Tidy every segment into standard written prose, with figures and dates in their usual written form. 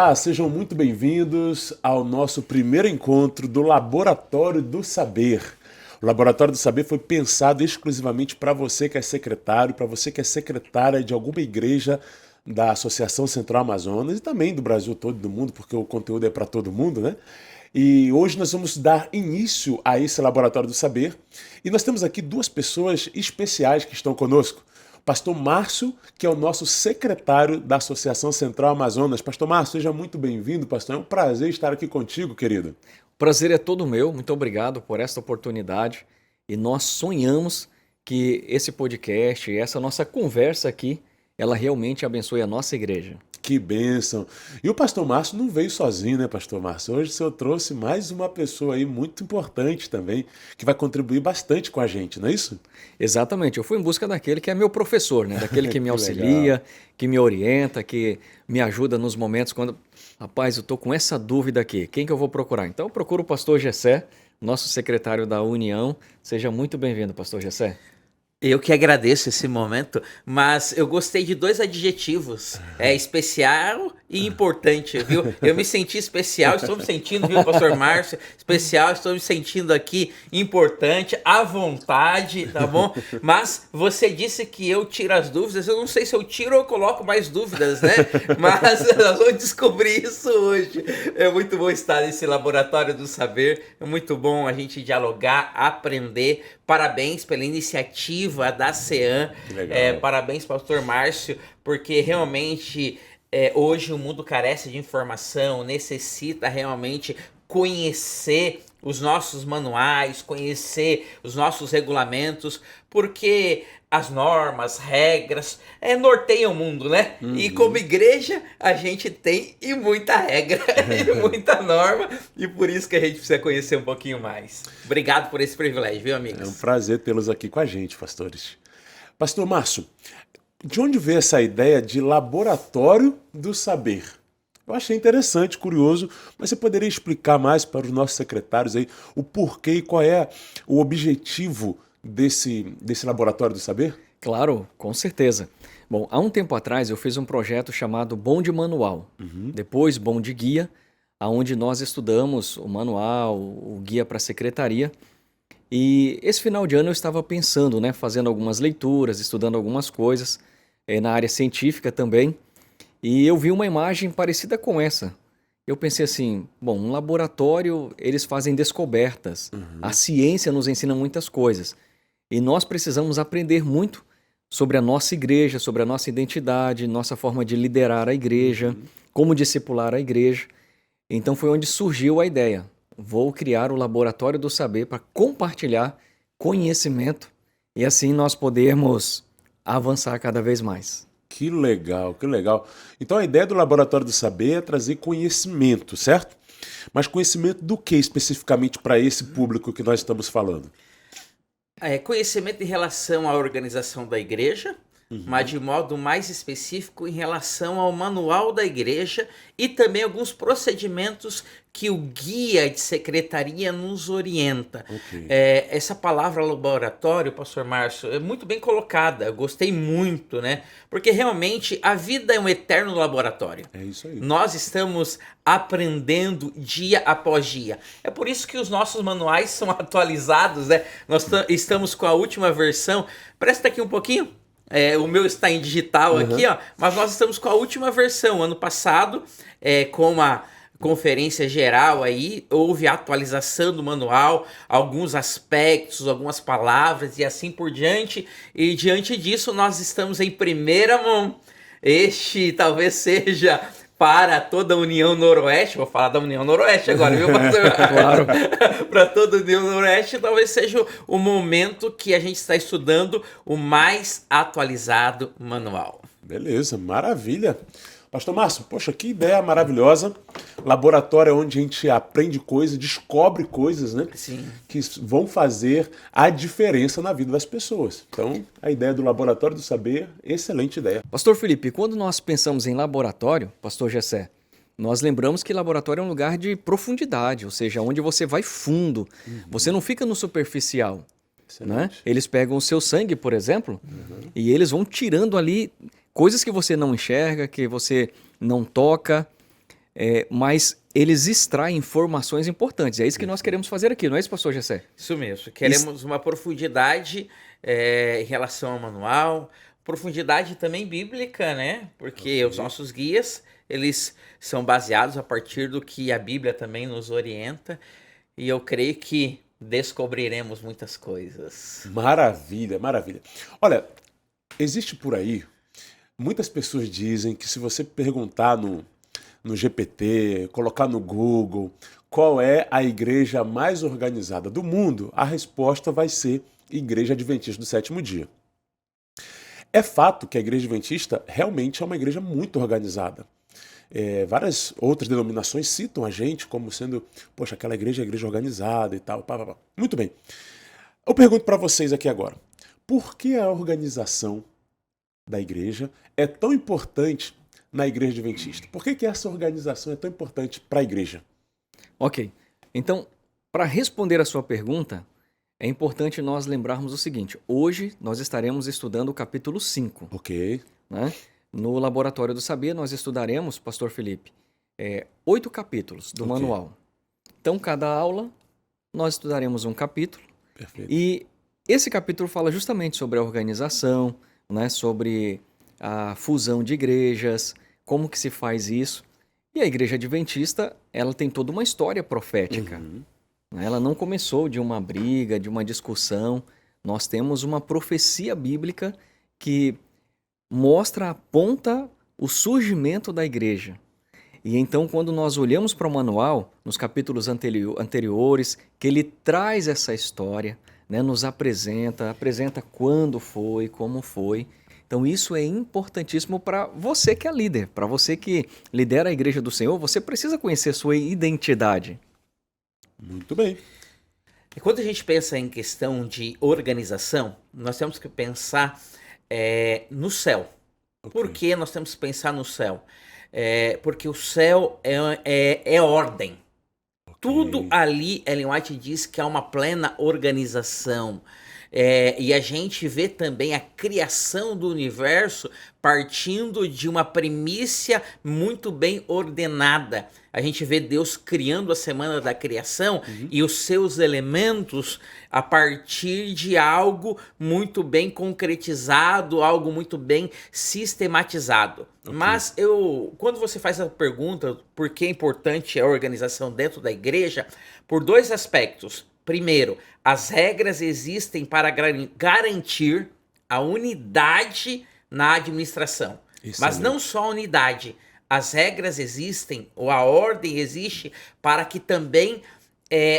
Olá, sejam muito bem-vindos ao nosso primeiro encontro do Laboratório do Saber. O Laboratório do Saber foi pensado exclusivamente para você que é secretário, para você que é secretária de alguma igreja da Associação Central Amazonas e também do Brasil todo e do mundo, porque o conteúdo é para todo mundo, né? E hoje nós vamos dar início a esse Laboratório do Saber e nós temos aqui duas pessoas especiais que estão conosco. Pastor Márcio, que é o nosso secretário da Associação Central Amazonas. Pastor Márcio, seja muito bem-vindo, pastor. É um prazer estar aqui contigo, querido. O prazer é todo meu. Muito obrigado por esta oportunidade. E nós sonhamos que esse podcast, essa nossa conversa aqui, ela realmente abençoe a nossa igreja. Que bênção. E o pastor Márcio não veio sozinho, né, pastor Márcio? Hoje o senhor trouxe mais uma pessoa aí muito importante também, que vai contribuir bastante com a gente, não é isso? Exatamente. Eu fui em busca daquele que é meu professor, né? Daquele que me Que auxilia, legal. que me orienta, que me ajuda nos momentos quando, rapaz, eu tô com essa dúvida aqui. Quem que eu vou procurar? Então eu procuro o pastor Gessé, nosso secretário da União. Seja muito bem-vindo, pastor Gessé. Eu que agradeço esse momento, mas eu gostei de dois adjetivos, especial e importante, viu? Eu me senti especial, estou me sentindo, viu, pastor Márcio? Especial, estou me sentindo aqui importante, à vontade, tá bom? Mas você disse que eu tiro as dúvidas, eu não sei se eu tiro ou coloco mais dúvidas, né? Mas nós vamos descobrir isso hoje. É muito bom estar nesse laboratório do saber, é muito bom a gente dialogar, aprender. Parabéns pela iniciativa da CEAM, Que legal. parabéns, pastor Márcio, porque realmente hoje o mundo carece de informação, necessita realmente conhecer os nossos manuais, conhecer os nossos regulamentos, porque as normas, regras, norteiam o mundo, né? E como igreja, a gente tem e muita regra, e muita norma, e por isso que a gente precisa conhecer um pouquinho mais. Obrigado por esse privilégio, viu, É um amigos? prazer tê-los aqui com a gente, pastores. Pastor Márcio, de onde veio essa ideia de Laboratório do Saber? Eu achei interessante, curioso, mas você poderia explicar mais para os nossos secretários aí o porquê e qual é o objetivo desse Laboratório do Saber? Claro, com certeza. Bom, há um tempo atrás eu fiz um projeto chamado Bonde Manual, depois Bonde Guia, onde nós estudamos o manual, o guia para a secretaria. E esse final de ano eu estava pensando, né, fazendo algumas leituras, estudando algumas coisas, na área científica também, e eu vi uma imagem parecida com essa. Eu pensei assim, bom, um laboratório, eles fazem descobertas, a ciência nos ensina muitas coisas, e nós precisamos aprender muito sobre a nossa igreja, sobre a nossa identidade, nossa forma de liderar a igreja, como discipular a igreja. Então foi onde surgiu a ideia. Vou criar o Laboratório do Saber para compartilhar conhecimento e assim nós podermos avançar cada vez mais. Que legal, que legal. Então a ideia do Laboratório do Saber é trazer conhecimento, certo? Mas conhecimento do que especificamente para esse público que nós estamos falando? Conhecimento em relação à organização da igreja, mas de modo mais específico em relação ao manual da igreja e também alguns procedimentos que o guia de secretaria nos orienta. Ok. Essa palavra laboratório, pastor Márcio, é muito bem colocada, eu gostei muito, né? Porque realmente a vida é um eterno laboratório. É isso aí. Nós estamos aprendendo dia após dia. É por isso que os nossos manuais são atualizados, né? Nós estamos com a última versão. Presta aqui um pouquinho. O meu está em digital aqui, ó, mas nós estamos com a última versão. Ano passado, com a conferência geral aí, houve a atualização do manual, alguns aspectos, algumas palavras e assim por diante. E diante disso, nós estamos em primeira mão. Este talvez seja para toda a União Noroeste, vou falar da União Noroeste agora, viu, pastor? Claro. Para toda a União Noroeste, talvez seja o momento que a gente está estudando o mais atualizado manual. Beleza, maravilha. Pastor Márcio, poxa, que ideia maravilhosa. Laboratório é onde a gente aprende coisas, descobre coisas, né? Sim. Que vão fazer a diferença na vida das pessoas. Então, a ideia do Laboratório do Saber, excelente ideia. Pastor Felipe, quando nós pensamos em laboratório, pastor Gessé, nós lembramos que laboratório é um lugar de profundidade, ou seja, onde você vai fundo, você não fica no superficial. Né? Excelente. Eles pegam o seu sangue, por exemplo, e eles vão tirando ali coisas que você não enxerga, que você não toca, mas eles extraem informações importantes. É isso que nós queremos fazer aqui, não é isso, pastor Gessé? Isso mesmo. Queremos uma profundidade em relação ao manual, profundidade também bíblica, né? Porque os nossos guias, eles são baseados a partir do que a Bíblia também nos orienta. E eu creio que descobriremos muitas coisas. Maravilha, maravilha. Olha, existe por aí, muitas pessoas dizem que se você perguntar no GPT, colocar no Google qual é a igreja mais organizada do mundo, a resposta vai ser Igreja Adventista do Sétimo Dia. É fato que a Igreja Adventista realmente é uma igreja muito organizada. Várias outras denominações citam a gente como sendo, poxa, aquela igreja é a igreja organizada e tal. Pá, pá, pá. Muito bem. Eu pergunto para vocês aqui agora, por que a organização da igreja é tão importante na Igreja Adventista? Por que essa organização é tão importante para a igreja? Ok. Então, para responder a sua pergunta, é importante nós lembrarmos o seguinte. Hoje nós estaremos estudando o capítulo 5. Ok. Né? No Laboratório do Saber nós estudaremos, pastor Felipe, 8 capítulos do manual. Então, cada aula nós estudaremos um capítulo. Perfeito. E esse capítulo fala justamente sobre a organização, né? Sobre a fusão de igrejas, como que se faz isso. E a Igreja Adventista, ela tem toda uma história profética. Uhum. Ela não começou de uma briga, de uma discussão. Nós temos uma profecia bíblica que mostra, aponta o surgimento da igreja. E então, quando nós olhamos para o manual, nos capítulos anteriores, que ele traz essa história, né, nos apresenta quando foi, como foi. Então, isso é importantíssimo para você que é líder, para você que lidera a igreja do Senhor, você precisa conhecer sua identidade. Muito bem. E quando a gente pensa em questão de organização, nós temos que pensar no céu. Ok. Por que nós temos que pensar no céu? Porque o céu é ordem. Ok. Tudo ali, Ellen White diz que é uma plena organização. E a gente vê também a criação do universo partindo de uma primícia muito bem ordenada. A gente vê Deus criando a semana da criação e os seus elementos a partir de algo muito bem concretizado, algo muito bem sistematizado. Ok. Mas quando você faz a pergunta por que é importante a organização dentro da igreja, por 2 aspectos. Primeiro, as regras existem para garantir a unidade na administração. Excelente. Mas não só a unidade. As regras existem, ou a ordem existe, para que também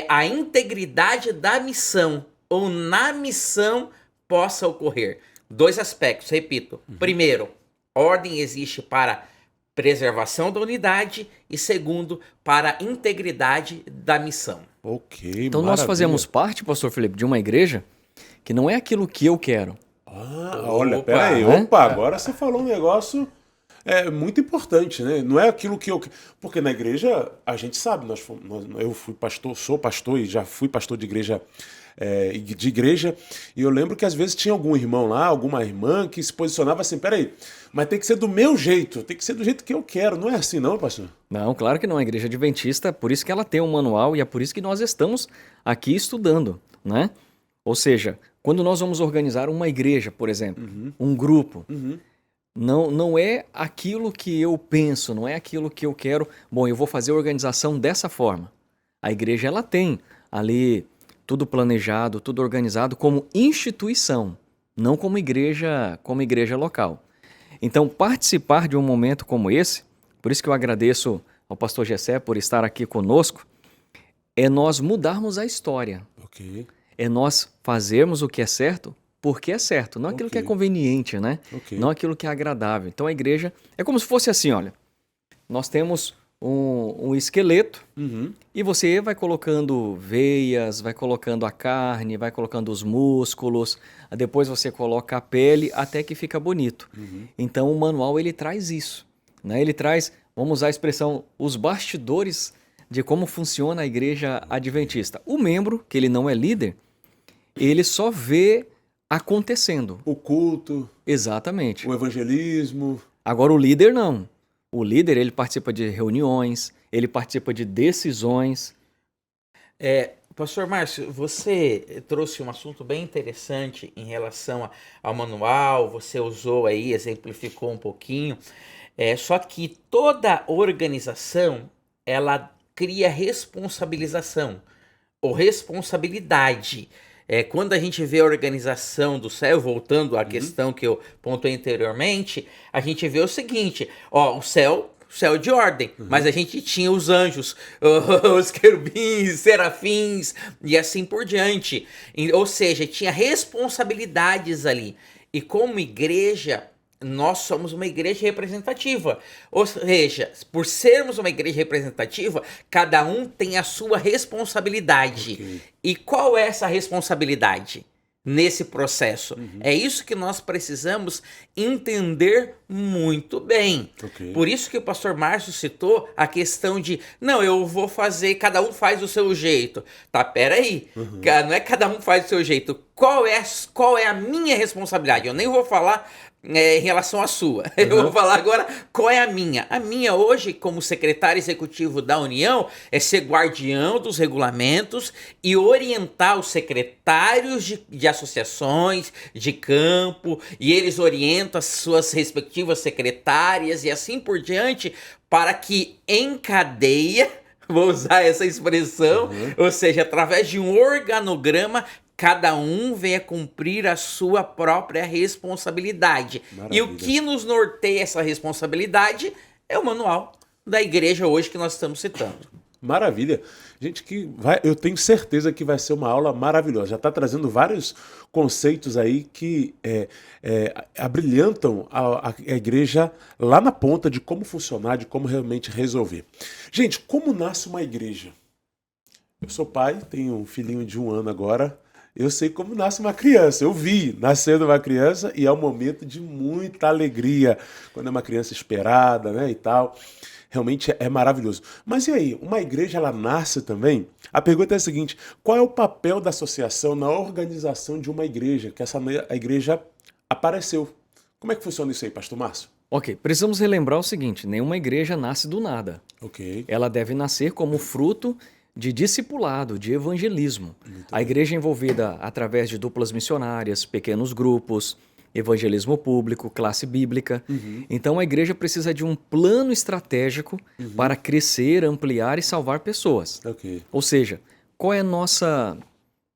a integridade da missão, ou na missão, possa ocorrer. 2 aspectos, repito. Primeiro, ordem existe para preservação da unidade e segundo, para a integridade da missão. Ok, Então, nós maravilha. fazemos parte, pastor Felipe, de uma igreja que não é aquilo que eu quero. Olha, Opa, peraí, né? agora você falou um negócio muito importante, né? Não é aquilo que eu... Porque na igreja, a gente sabe, eu fui pastor, sou pastor e já fui pastor de igreja, e eu lembro que às vezes tinha algum irmão lá, alguma irmã que se posicionava assim, peraí, mas tem que ser do meu jeito, tem que ser do jeito que eu quero, não é assim não, pastor? Não, claro que não. A Igreja Adventista, por isso que ela tem um manual e é por isso que nós estamos aqui estudando, né? Ou seja, quando nós vamos organizar uma igreja, por exemplo, um grupo, não é aquilo que eu penso, não é aquilo que eu quero. Bom, eu vou fazer a organização dessa forma. A igreja, ela tem ali tudo planejado, tudo organizado como instituição, não como igreja local. Então, participar de um momento como esse, por isso que eu agradeço ao pastor Gessé por estar aqui conosco, é nós mudarmos a história. Ok. É nós fazermos o que é certo porque é certo, não aquilo que é Ok. conveniente, né? Ok. Não aquilo que é agradável. Então a igreja é como se fosse assim, olha, nós temos um esqueleto e você vai colocando veias, vai colocando a carne, vai colocando os músculos, depois você coloca a pele até que fica bonito. Então o manual ele traz isso, né? Ele traz, vamos usar a expressão, os bastidores de como funciona a igreja adventista. O membro, que ele não é líder, ele só vê acontecendo. O culto, Exatamente. o evangelismo. Agora o líder não. O líder, ele participa de reuniões, ele participa de decisões. Pastor Márcio, você trouxe um assunto bem interessante em relação ao manual, você usou aí, exemplificou um pouquinho. Só que toda organização, ela cria responsabilização ou responsabilidade. Quando a gente vê a organização do céu, voltando à questão que eu pontuei anteriormente, a gente vê o seguinte, o céu de ordem, mas a gente tinha os anjos, os querubins, serafins e assim por diante. Ou seja, tinha responsabilidades ali. E como igreja, nós somos uma igreja representativa. Ou seja, por sermos uma igreja representativa, cada um tem a sua responsabilidade. Ok. E qual é essa responsabilidade nesse processo? É isso que nós precisamos entender muito bem. Ok. Por isso que o pastor Márcio citou a questão de, não, eu vou fazer, cada um faz do seu jeito. Tá, peraí. Não é cada um faz do seu jeito. Qual é a minha responsabilidade? Eu nem vou falar em relação à sua. Eu vou falar agora qual é a minha. A minha hoje, como secretário executivo da União, é ser guardião dos regulamentos e orientar os secretários de associações, de campo, e eles orientam as suas respectivas secretárias e assim por diante, para que em cadeia, vou usar essa expressão, ou seja, através de um organograma, cada um venha cumprir a sua própria responsabilidade. Maravilha. E o que nos norteia essa responsabilidade é o manual da igreja hoje que nós estamos citando. Maravilha. Gente, eu tenho certeza que vai ser uma aula maravilhosa. Já está trazendo vários conceitos aí que abrilhantam a igreja lá na ponta de como funcionar, de como realmente resolver. Gente, como nasce uma igreja? Eu sou pai, tenho um filhinho de 1 ano agora. Eu sei como nasce uma criança. Eu vi nascendo uma criança e é um momento de muita alegria. Quando é uma criança esperada, né, e tal. Realmente é maravilhoso. Mas e aí, uma igreja, ela nasce também? A pergunta é a seguinte: qual é o papel da associação na organização de uma igreja? Que a igreja apareceu. Como é que funciona isso aí, pastor Márcio? Ok, precisamos relembrar o seguinte, nenhuma igreja nasce do nada. Ok. Ela deve nascer como fruto de discipulado, de evangelismo. A igreja é envolvida através de duplas missionárias, pequenos grupos, evangelismo público, classe bíblica. Então a igreja precisa de um plano estratégico para crescer, ampliar e salvar pessoas. Ok. Ou seja, qual é a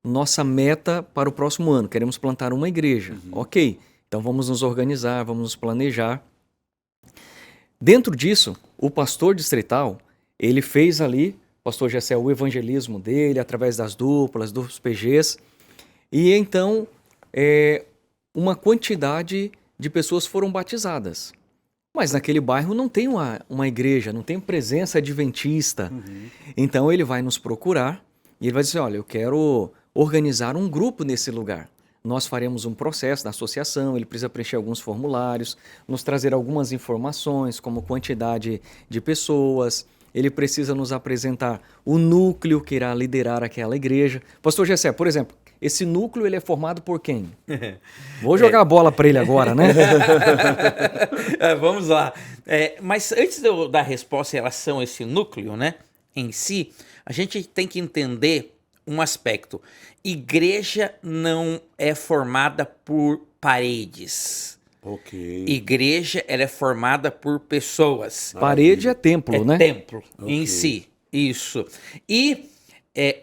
nossa meta para o próximo ano? Queremos plantar uma igreja. Ok, então vamos nos organizar, vamos nos planejar. Dentro disso, o pastor distrital, ele fez ali, pastor Gessé, o evangelismo dele, através das duplas, dos PGs, e então uma quantidade de pessoas foram batizadas. Mas naquele bairro não tem uma igreja, não tem presença adventista. Então ele vai nos procurar e ele vai dizer, olha, eu quero organizar um grupo nesse lugar. Nós faremos um processo da associação, ele precisa preencher alguns formulários, nos trazer algumas informações, como quantidade de pessoas. Ele precisa nos apresentar o núcleo que irá liderar aquela igreja. Pastor Gessé, por exemplo, esse núcleo ele é formado por quem? Vou jogar a bola para ele agora, né? Vamos lá. Mas antes de eu dar a resposta em relação a esse núcleo, né, em si, a gente tem que entender um aspecto. Igreja não é formada por paredes. Ok. Igreja, ela é formada por pessoas. Parede é templo, né? Templo em Ok. si, isso. E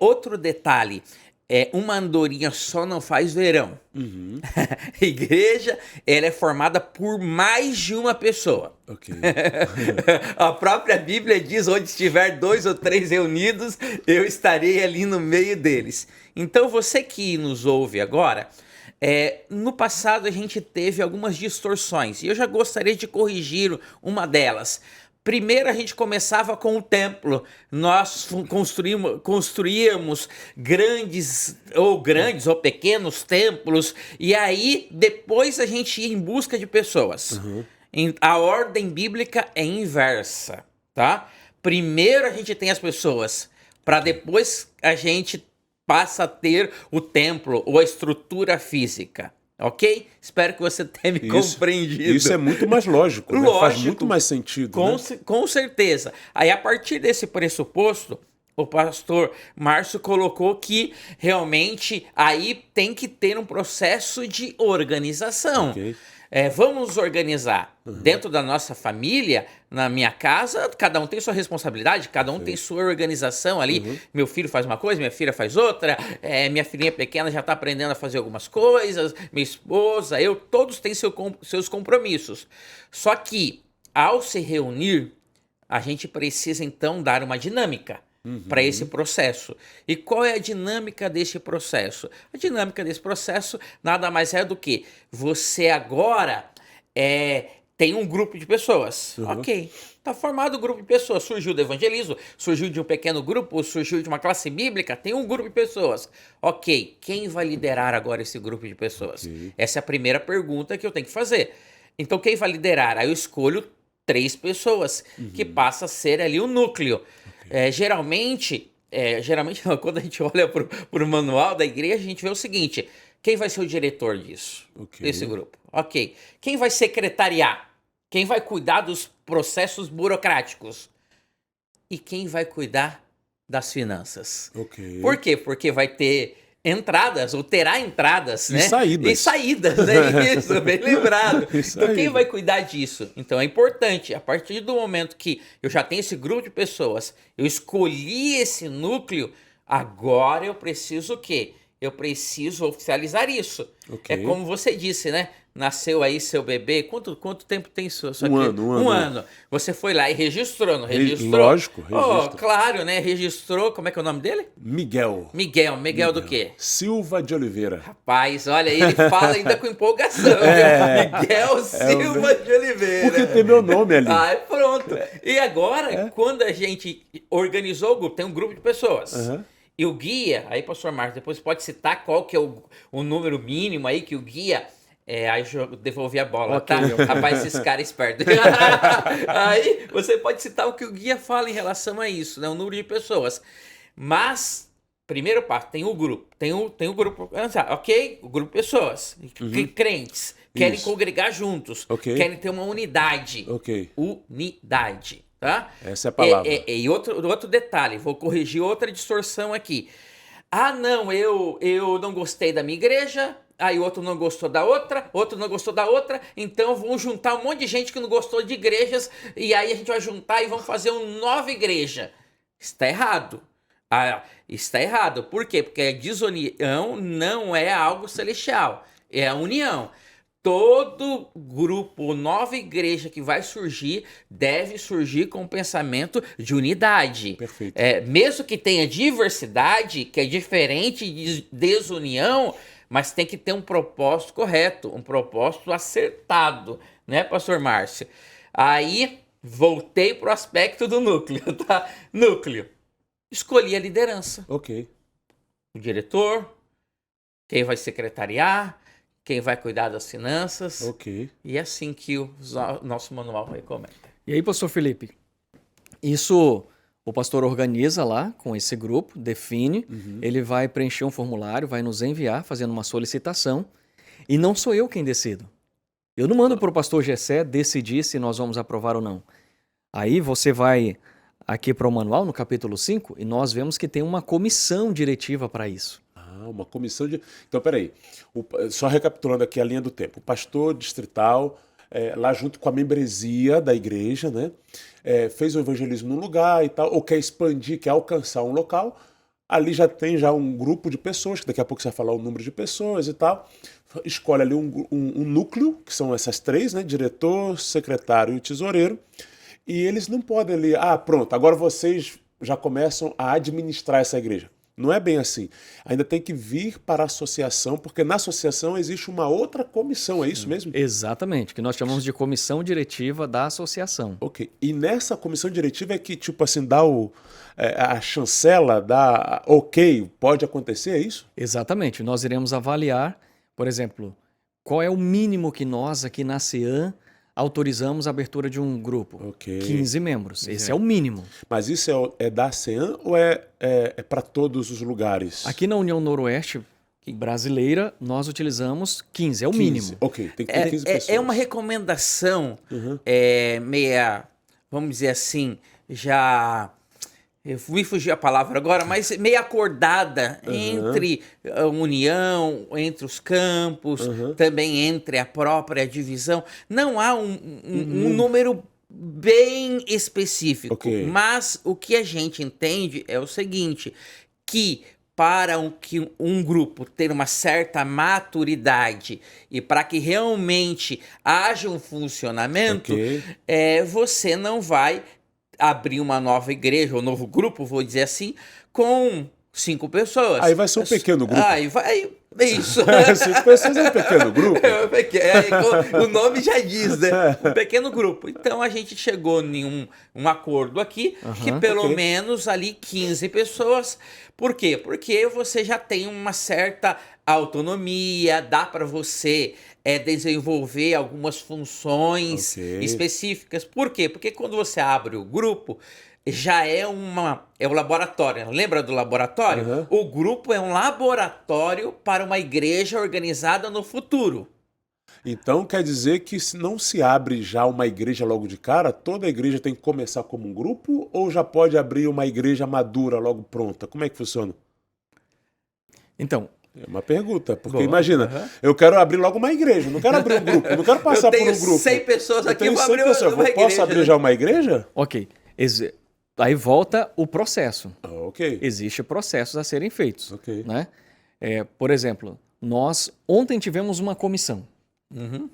outro detalhe, uma andorinha só não faz verão. Igreja, ela é formada por mais de uma pessoa. Ok. A própria Bíblia diz, onde estiver 2 ou 3 reunidos, eu estarei ali no meio deles. Então você que nos ouve agora, no passado a gente teve algumas distorções e eu já gostaria de corrigir uma delas. Primeiro a gente começava com o templo, nós construíamos grandes ou pequenos templos e aí depois a gente ia em busca de pessoas. A ordem bíblica é inversa, tá? Primeiro a gente tem as pessoas, para depois a gente passa a ter o templo ou a estrutura física, Ok? Espero que você tenha me compreendido. Isso é muito mais lógico, né? Lógico. Faz muito mais sentido. Com certeza. Aí, a partir desse pressuposto, o pastor Márcio colocou que realmente aí tem que ter um processo de organização. Ok. Vamos nos organizar. Dentro da nossa família, na minha casa, cada um tem sua responsabilidade, cada um tem sua organização ali. Meu filho faz uma coisa, minha filha faz outra, minha filhinha pequena já está aprendendo a fazer algumas coisas, minha esposa, eu, todos têm seus compromissos. Só que, ao se reunir, a gente precisa então dar uma dinâmica para esse processo. E qual é a dinâmica desse processo? A dinâmica desse processo nada mais é do que você agora tem um grupo de pessoas. Ok, está formado um grupo de pessoas. Surgiu do evangelismo, surgiu de um pequeno grupo, surgiu de uma classe bíblica, tem um grupo de pessoas. Ok, quem vai liderar agora esse grupo de pessoas? Essa é a primeira pergunta que eu tenho que fazer. Então, quem vai liderar? Aí eu escolho 3 pessoas, que passa a ser ali o núcleo. Geralmente, quando a gente olha para o manual da igreja, a gente vê o seguinte: quem vai ser o diretor disso, desse grupo? Ok. Quem vai secretariar? Quem vai cuidar dos processos burocráticos? E quem vai cuidar das finanças? Por quê? Porque vai ter entradas, ou terá entradas, né? E saídas, né? Isso, bem lembrado. Então, quem vai cuidar disso? Então, é importante, a partir do momento que eu já tenho esse grupo de pessoas, eu escolhi esse núcleo, agora eu preciso o quê? Eu preciso oficializar isso. É como você disse, né? Nasceu aí seu bebê, quanto tempo tem isso aqui? Um ano. Você foi lá e registrou, não registrou? Lógico, registrou. Claro, né? Registrou, como é que é o nome dele? Miguel do quê? Silva de Oliveira. Rapaz, olha, ele fala ainda com empolgação. Miguel Silva de Oliveira. Porque tem meu nome ali. Pronto. E agora, quando a gente organizou o grupo, tem um grupo de pessoas. E o guia, aí, pastor Marcos, depois pode citar qual que é o número mínimo aí que o guia... aí eu devolvi a bola, tá? Rapaz, esses caras espertos. Aí você pode citar o que o guia fala em relação a isso, né? O número de pessoas. Mas, primeiro passo, tem o grupo. Tem o grupo, ok? O grupo de pessoas. Crentes. Querem congregar juntos. Querem ter uma unidade. Unidade. Tá? Essa é a palavra. E outro detalhe, vou corrigir outra distorção aqui. Não, eu não gostei da minha igreja, aí outro não gostou da outra, outro não gostou da outra, então vamos juntar um monte de gente que não gostou de igrejas, e aí a gente vai juntar e vamos fazer uma nova igreja. Está errado. Está errado. Por quê? Porque a desunião não é algo celestial, é a união. Todo grupo, nova igreja que vai surgir, deve surgir com um pensamento de unidade. Perfeito. Mesmo que tenha diversidade, que é diferente de desunião, mas tem que ter um propósito correto, um propósito acertado, né, pastor Márcio? Aí, voltei para o aspecto do núcleo, tá? Núcleo. Escolhi a liderança. O diretor, quem vai secretariar, quem vai cuidar das finanças. E é assim que o nosso manual recomenda. E aí, pastor Felipe, isso o pastor organiza lá com esse grupo, define, ele vai preencher um formulário, vai nos enviar fazendo uma solicitação, e não sou eu quem decido. Eu não mando para o pastor Gessé decidir se nós vamos aprovar ou não. Aí você vai aqui para o manual, no capítulo 5, e nós vemos que tem uma comissão diretiva para isso. Uma comissão de... Então, peraí. Só recapitulando aqui a linha do tempo. O pastor distrital, lá junto com a membresia da igreja, né? Fez o evangelismo num lugar e tal, ou quer expandir, quer alcançar um local. Ali já tem um grupo de pessoas, que daqui a pouco você vai falar o número de pessoas e tal. Escolhe ali um núcleo, que são essas 3, né? Diretor, secretário e tesoureiro. E eles não podem ali... pronto, agora vocês já começam a administrar essa igreja. Não é bem assim. Ainda tem que vir para a associação, porque na associação existe uma outra comissão, é isso mesmo? Exatamente, que nós chamamos de comissão diretiva da associação. E nessa comissão diretiva é que, tipo assim, dá a chancela, dá pode acontecer, é isso? Exatamente. Nós iremos avaliar, por exemplo, qual é o mínimo que nós aqui na CEAM autorizamos a abertura de um grupo. 15 membros. Esse é o mínimo. Mas isso é da CEAM ou é para todos os lugares? Aqui na União Noroeste, Brasileira, nós utilizamos 15, é o 15. mínimo. Ok, tem que ter 15 pessoas. É uma recomendação meia, vamos dizer assim, já... Eu me fugi a palavra agora, mas meio acordada entre a união, entre os campos, também entre a própria divisão. Não há um número bem específico, mas o que a gente entende é o seguinte, que para que um grupo ter uma certa maturidade e para que realmente haja um funcionamento, você não vai abrir uma nova igreja, ou um novo grupo, vou dizer assim, com 5 pessoas. Aí vai ser um pequeno grupo. Aí vai... Isso. 5 pessoas é um pequeno grupo. O nome já diz, né? Um pequeno grupo. Então a gente chegou em um acordo aqui, que pelo menos ali 15 pessoas. Por quê? Porque você já tem uma certa autonomia, dá para você desenvolver algumas funções específicas. Por quê? Porque quando você abre o grupo, já é o laboratório. Lembra do laboratório? O grupo é um laboratório para uma igreja organizada no futuro. Então quer dizer que não se abre já uma igreja logo de cara? Toda igreja tem que começar como um grupo? Ou já pode abrir uma igreja madura logo pronta? Como é que funciona? Então... É uma pergunta, porque imagina, eu quero abrir logo uma igreja, não quero abrir um grupo, não quero passar por um grupo. Eu tenho 100 pessoas aqui, eu vou abrir uma igreja. Posso abrir já uma igreja? Ok. Aí volta o processo. Ok. Existem processos a serem feitos. Ok. Né? Por exemplo, nós ontem tivemos uma comissão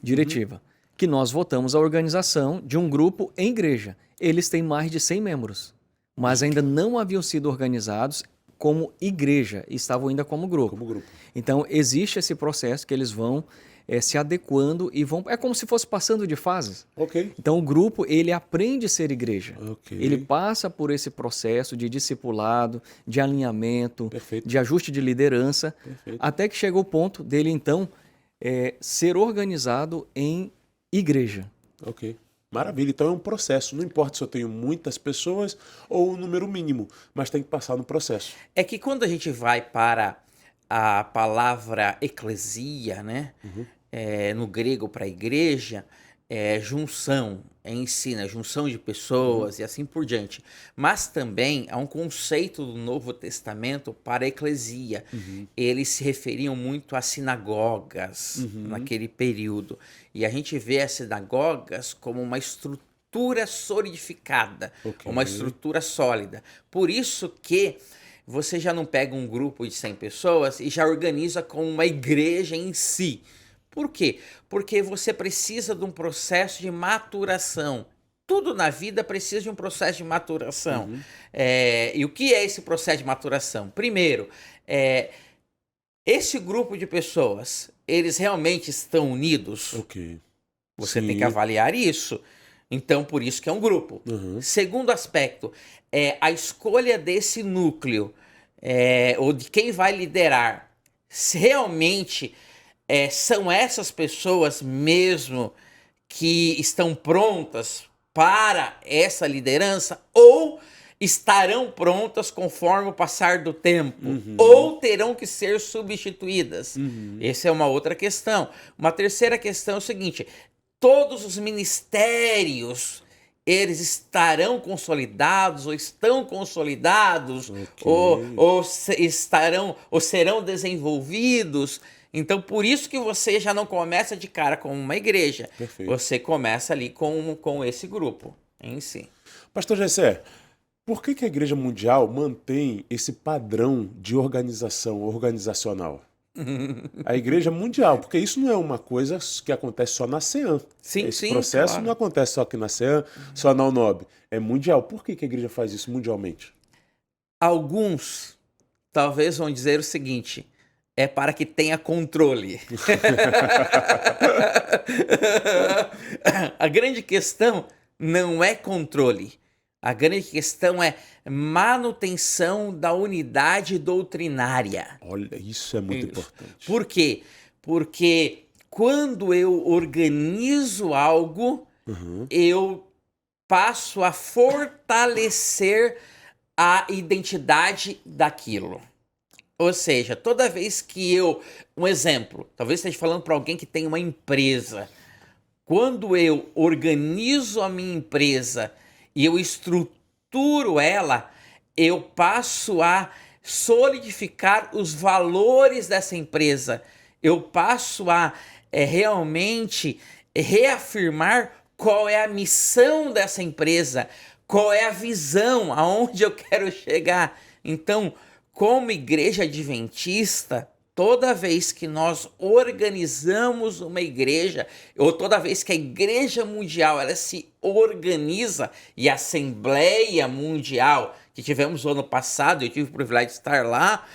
diretiva que nós votamos a organização de um grupo em igreja. Eles têm mais de 100 membros, mas ainda não haviam sido organizados como igreja, estavam ainda como grupo. Então, existe esse processo que eles vão se adequando e vão... É como se fosse passando de fases. Então, o grupo, ele aprende a ser igreja. Ele passa por esse processo de discipulado, de alinhamento, de ajuste de liderança, até que chega o ponto dele, então, ser organizado em igreja. Maravilha, então é um processo, não importa se eu tenho muitas pessoas ou um número mínimo, mas tem que passar no processo. É que quando a gente vai para a palavra eclesia, né? No grego para igreja, junção, ensina, junção de pessoas e assim por diante. Mas também há um conceito do Novo Testamento para a eclesia. Eles se referiam muito às sinagogas naquele período. E a gente vê as sinagogas como uma estrutura solidificada, uma estrutura sólida. Por isso que você já não pega um grupo de 100 pessoas e já organiza como uma igreja em si. Por quê? Porque você precisa de um processo de maturação. Tudo na vida precisa de um processo de maturação. E o que é esse processo de maturação? Primeiro, esse grupo de pessoas, eles realmente estão unidos? Você tem que avaliar isso. Então, por isso que é um grupo. Segundo aspecto, a escolha desse núcleo, ou de quem vai liderar, se realmente... são essas pessoas mesmo que estão prontas para essa liderança ou estarão prontas conforme o passar do tempo ou terão que ser substituídas? Essa é uma outra questão. Uma terceira questão é o seguinte, todos os ministérios, eles estarão consolidados ou estão consolidados ou serão desenvolvidos? Então, por isso que você já não começa de cara com uma igreja. Você começa ali com esse grupo em si. Pastor Gessé, por que a Igreja Mundial mantém esse padrão de organizacional? A Igreja Mundial, porque isso não é uma coisa que acontece só na CEAM. Esse processo não acontece só aqui na CEAM, só na UNOB. É mundial. Por que a Igreja faz isso mundialmente? Alguns talvez vão dizer o seguinte... é para que tenha controle. A grande questão não é controle. A grande questão é manutenção da unidade doutrinária. Olha, isso é muito importante. Por quê? Porque quando eu organizo algo, eu passo a fortalecer a identidade daquilo. Ou seja, toda vez que eu... Um exemplo, talvez esteja falando para alguém que tem uma empresa. Quando eu organizo a minha empresa e eu estruturo ela, eu passo a solidificar os valores dessa empresa. Eu passo a realmente reafirmar qual é a missão dessa empresa, qual é a visão, aonde eu quero chegar. Então, como igreja adventista, toda vez que nós organizamos uma igreja, ou toda vez que a Igreja Mundial ela se organiza, e a Assembleia Mundial, que tivemos no ano passado, eu tive o privilégio de estar lá,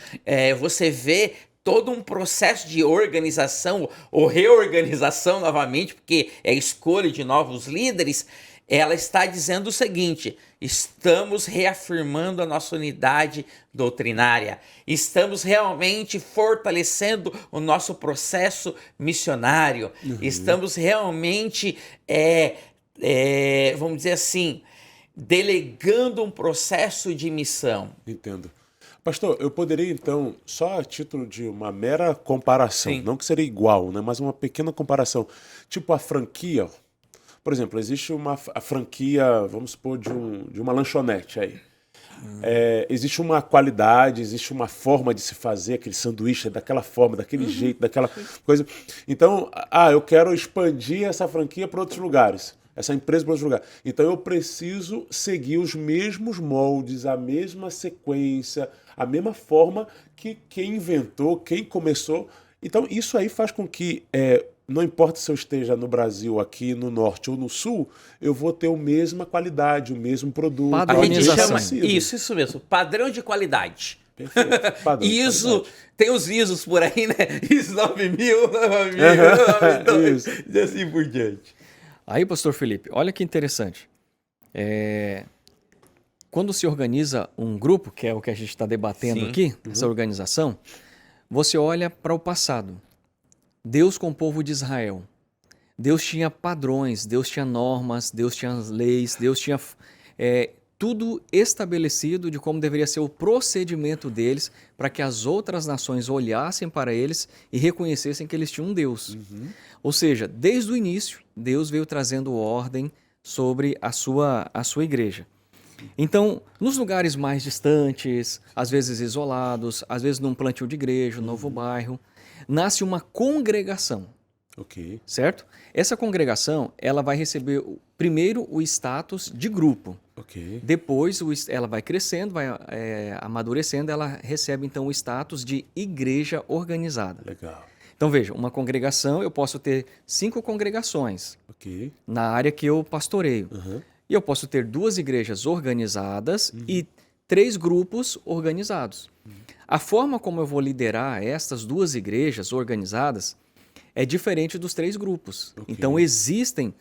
você vê todo um processo de organização ou reorganização novamente, porque é escolha de novos líderes. Ela está dizendo o seguinte: estamos reafirmando a nossa unidade doutrinária, estamos realmente fortalecendo o nosso processo missionário, estamos realmente, vamos dizer assim, delegando um processo de missão. Entendo. Pastor, eu poderia então, só a título de uma mera comparação, Sim. não que seria igual, né, mas uma pequena comparação, tipo a franquia. Por exemplo, existe a franquia, vamos supor, de uma lanchonete aí. Existe uma qualidade, existe uma forma de se fazer aquele sanduíche daquela forma, daquele jeito, daquela coisa. Então, eu quero expandir essa franquia para outros lugares, essa empresa para outros lugares. Então, eu preciso seguir os mesmos moldes, a mesma sequência, a mesma forma que quem inventou, quem começou. Então, isso aí faz com que... não importa se eu esteja no Brasil, aqui no norte ou no sul, eu vou ter a mesma qualidade, o mesmo produto. A gente chama parecido. isso mesmo, padrão de qualidade. Perfeito. Padrão de ISO, qualidade. tem os ISOs por aí, né? ISO 9000, 9000, Isso. e assim por diante. Aí, pastor Felipe, olha que interessante. Quando se organiza um grupo, que é o que a gente está debatendo Sim. aqui, essa organização, você olha para o passado. Deus com o povo de Israel. Deus tinha padrões, Deus tinha normas, Deus tinha leis, Deus tinha tudo estabelecido de como deveria ser o procedimento deles para que as outras nações olhassem para eles e reconhecessem que eles tinham um Deus. Ou seja, desde o início, Deus veio trazendo ordem sobre a sua igreja. Então, nos lugares mais distantes, às vezes isolados, às vezes num plantio de igreja, um novo bairro, nasce uma congregação, Ok. certo? Essa congregação, ela vai receber primeiro o status de grupo. Ok. Depois ela vai crescendo, vai amadurecendo, ela recebe então o status de igreja organizada. Legal. Então veja, uma congregação, eu posso ter 5 congregações Ok. na área que eu pastoreio. Uhum. E eu posso ter 2 igrejas organizadas e 3 grupos organizados. A forma como eu vou liderar estas 2 igrejas organizadas é diferente dos 3 grupos. Ok. Então existem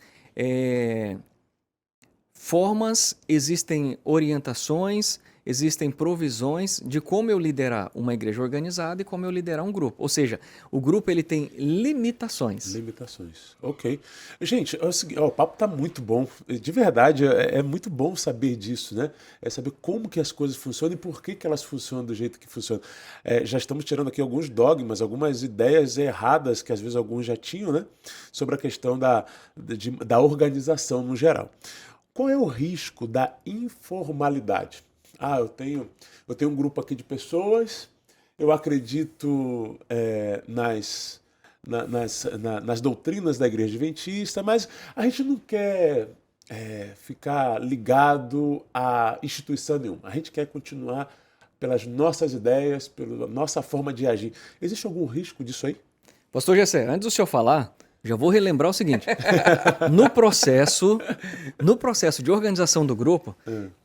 formas, existem orientações, existem provisões de como eu liderar uma igreja organizada e como eu liderar um grupo. Ou seja, o grupo ele tem limitações. Limitações. Ok. Gente, o papo tá muito bom. De verdade, é muito bom saber disso, né? É saber como que as coisas funcionam e por que elas funcionam do jeito que funcionam. Já estamos tirando aqui alguns dogmas, algumas ideias erradas que às vezes alguns já tinham, né? Sobre a questão da organização no geral. Qual é o risco da informalidade? Eu tenho um grupo aqui de pessoas, eu acredito nas doutrinas da Igreja Adventista, mas a gente não quer ficar ligado a instituição nenhuma. A gente quer continuar pelas nossas ideias, pela nossa forma de agir. Existe algum risco disso aí? Pastor Gessé, antes do senhor falar, já vou relembrar o seguinte. No processo de organização do grupo,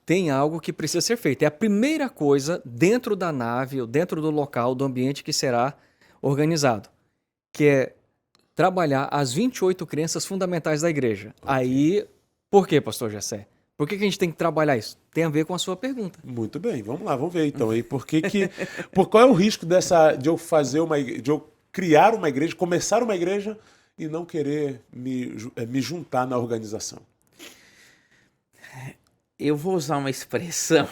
tem algo que precisa ser feito. É a primeira coisa dentro da nave, ou dentro do local, do ambiente que será organizado, que é trabalhar as 28 crenças fundamentais da igreja. Okay. Aí, por que, pastor Gessé? Por que a gente tem que trabalhar isso? Tem a ver com a sua pergunta. Muito bem, vamos lá, vamos ver então. Aí, qual é o risco de eu criar uma igreja, começar uma igreja e não querer me juntar na organização? eu vou usar uma expressão,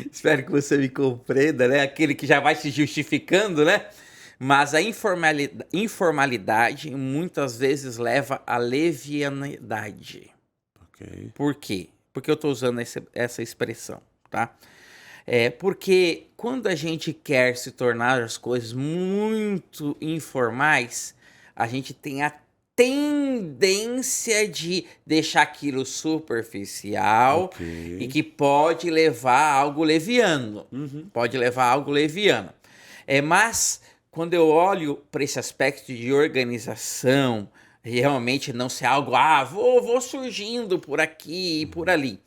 espero que você me compreenda, né? Aquele que já vai se justificando, né? Mas a informalidade muitas vezes leva à levianidade. Ok. Por quê? Porque eu estou usando essa expressão, tá? Porque quando a gente quer se tornar as coisas muito informais, a gente tem a tendência de deixar aquilo superficial Ok. e que pode levar a algo leviano. Uhum. Pode levar a algo leviano. Mas quando eu olho para esse aspecto de organização, realmente não ser algo, vou surgindo por aqui e por ali.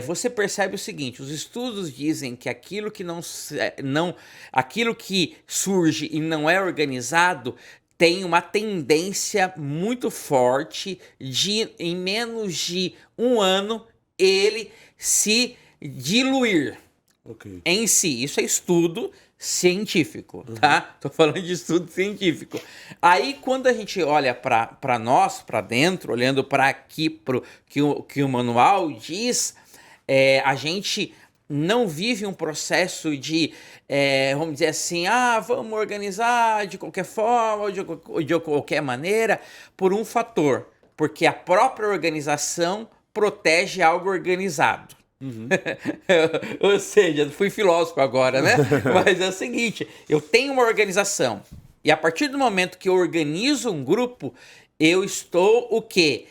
Você percebe o seguinte: os estudos dizem que aquilo que aquilo que surge e não é organizado tem uma tendência muito forte de, em menos de um ano, ele se diluir Ok. em si. Isso é estudo científico, tá? Tô falando de estudo científico. Aí, quando a gente olha para nós, para dentro, olhando para aqui, pro que o manual diz, a gente não vive um processo de, vamos dizer assim, vamos organizar de qualquer forma ou de qualquer maneira, por um fator, porque a própria organização protege algo organizado. Ou seja, fui filósofo agora, né? Mas é o seguinte, eu tenho uma organização e a partir do momento que eu organizo um grupo, eu estou o quê?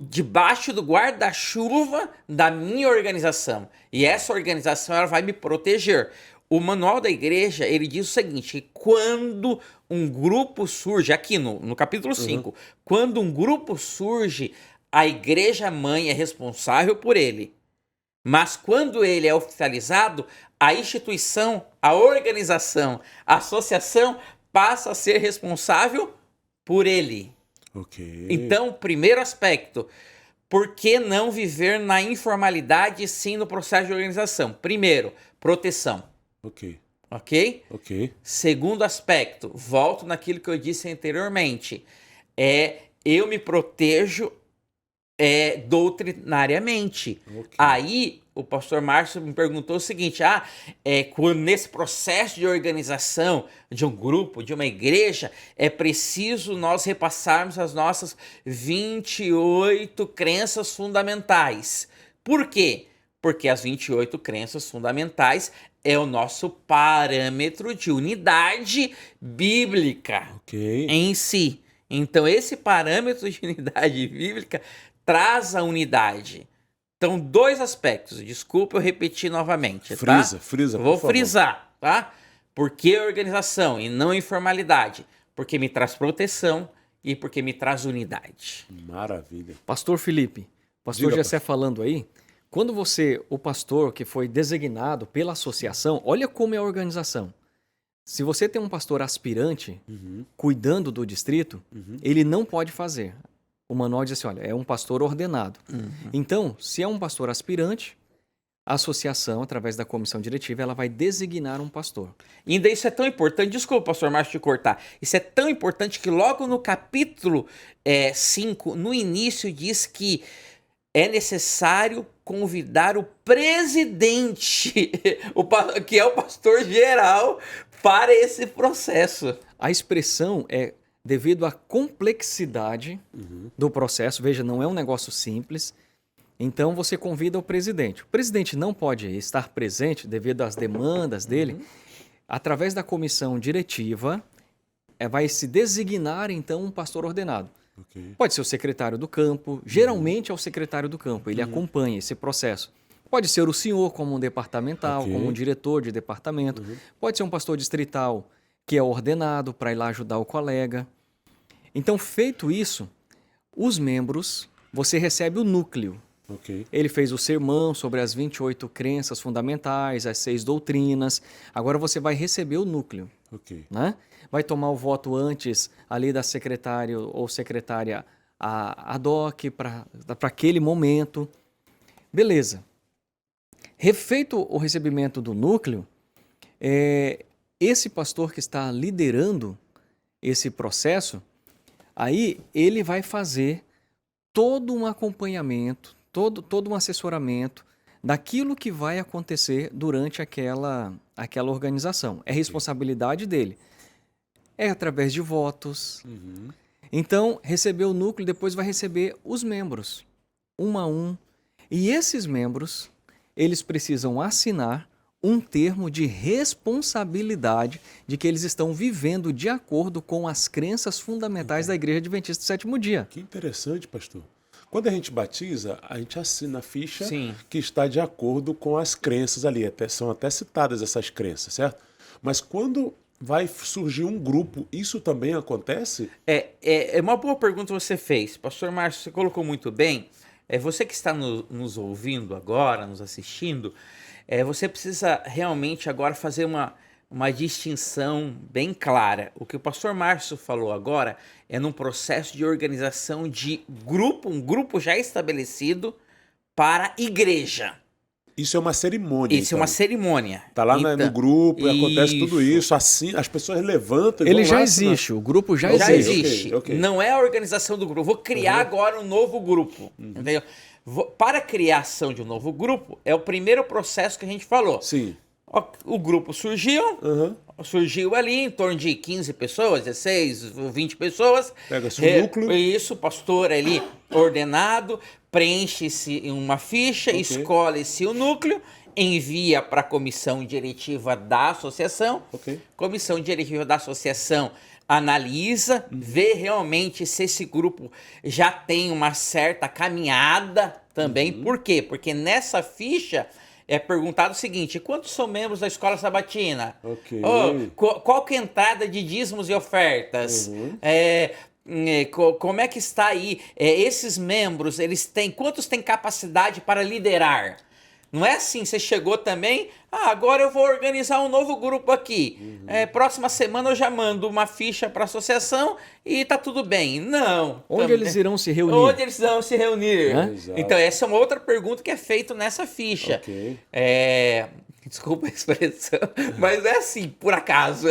Debaixo do guarda-chuva da minha organização. E essa organização ela vai me proteger. O manual da igreja, ele diz o seguinte: que quando um grupo surge, aqui no capítulo 5, quando um grupo surge, a igreja mãe é responsável por ele. Mas quando ele é oficializado, a instituição, a organização, a associação passa a ser responsável por ele. Ok. Então, primeiro aspecto, por que não viver na informalidade e sim no processo de organização? Primeiro, proteção. Ok. Ok? Ok. Segundo aspecto, volto naquilo que eu disse anteriormente, eu me protejo doutrinariamente. Ok. Aí o pastor Márcio me perguntou o seguinte: quando nesse processo de organização de um grupo, de uma igreja, é preciso nós repassarmos as nossas 28 crenças fundamentais. Por quê? Porque as 28 crenças fundamentais é o nosso parâmetro de unidade bíblica em si. Então, esse parâmetro de unidade bíblica traz a unidade. Então, dois aspectos. Desculpa eu repetir novamente, tá? Frisa, Vou por favor. frisar, tá? Por que organização e não informalidade? Porque me traz proteção e porque me traz unidade. Maravilha. Pastor Felipe, pastor Diga, Gessé falando aí, quando o pastor que foi designado pela associação, olha como é a organização. Se você tem um pastor aspirante cuidando do distrito, ele não pode fazer. O manual diz assim, olha, é um pastor ordenado. Então, se é um pastor aspirante, a associação, através da comissão diretiva, ela vai designar um pastor. E ainda isso é tão importante, desculpa, pastor Márcio, te cortar, isso é tão importante que logo no capítulo 5, no início, diz que é necessário convidar o presidente, que é o pastor geral, para esse processo. A expressão é devido à complexidade do processo. Veja, não é um negócio simples. Então, você convida o presidente. O presidente não pode estar presente devido às demandas dele. Através da comissão diretiva, vai se designar, então, um pastor ordenado. Okay. Pode ser o secretário do campo. Geralmente é o secretário do campo. Ele acompanha esse processo. Pode ser o senhor como um departamental, como um diretor de departamento. Pode ser um pastor distrital que é ordenado para ir lá ajudar o colega. Então, feito isso, os membros, você recebe o núcleo. Okay. Ele fez o sermão sobre as 28 crenças fundamentais, as 6 doutrinas. Agora você vai receber o núcleo. Okay. Né? Vai tomar o voto antes ali da secretário ou secretária ad hoc para aquele momento. Beleza. Refeito o recebimento do núcleo, esse pastor que está liderando esse processo, aí ele vai fazer todo um acompanhamento, todo um assessoramento daquilo que vai acontecer durante aquela organização. É responsabilidade dele. É através de votos. Então, receber o núcleo, depois vai receber os membros, um a um. E esses membros, eles precisam assinar um termo de responsabilidade de que eles estão vivendo de acordo com as crenças fundamentais da Igreja Adventista do Sétimo Dia. Que interessante, pastor. Quando a gente batiza, a gente assina a ficha Sim. que está de acordo com as crenças ali. São até citadas essas crenças, certo? Mas quando vai surgir um grupo, isso também acontece? É uma boa pergunta que você fez. Pastor Márcio, você colocou muito bem. Você que está nos ouvindo agora, nos assistindo, você precisa realmente agora fazer uma distinção bem clara. O que o pastor Márcio falou agora é num processo de organização de grupo, um grupo já estabelecido para igreja. Isso é uma cerimônia. Isso é uma cerimônia. Tá lá Então, no grupo e acontece tudo isso, assim, as pessoas levantam e Ele vão já lá existe, o grupo já Já existe. existe. ok. Não é a organização do grupo. Vou criar agora um novo grupo. Entendeu? Para a criação de um novo grupo, é o primeiro processo que a gente falou. Sim. O grupo surgiu, Aham. surgiu ali em torno de 15 pessoas, 16 ou 20 pessoas. Pega-se um núcleo. Isso, o pastor ali ordenado, preenche-se uma ficha, Ok. escolhe-se o núcleo, envia para a comissão diretiva da associação. Ok. Comissão diretiva da associação analisa, vê realmente se esse grupo já tem uma certa caminhada também. Por quê? Porque nessa ficha é perguntado o seguinte: quantos são membros da Escola Sabatina? Ok. Qual que é a entrada de dízimos e ofertas? Como é que está aí? Esses membros, quantos têm capacidade para liderar? Não é assim, você chegou também, agora eu vou organizar um novo grupo aqui. Próxima semana eu já mando uma ficha para a associação e tá tudo bem. Não. Onde eles irão se reunir? Onde eles vão se reunir? Exato. Então, essa é uma outra pergunta que é feita nessa ficha. Ok. Desculpa a expressão, mas é assim, por acaso.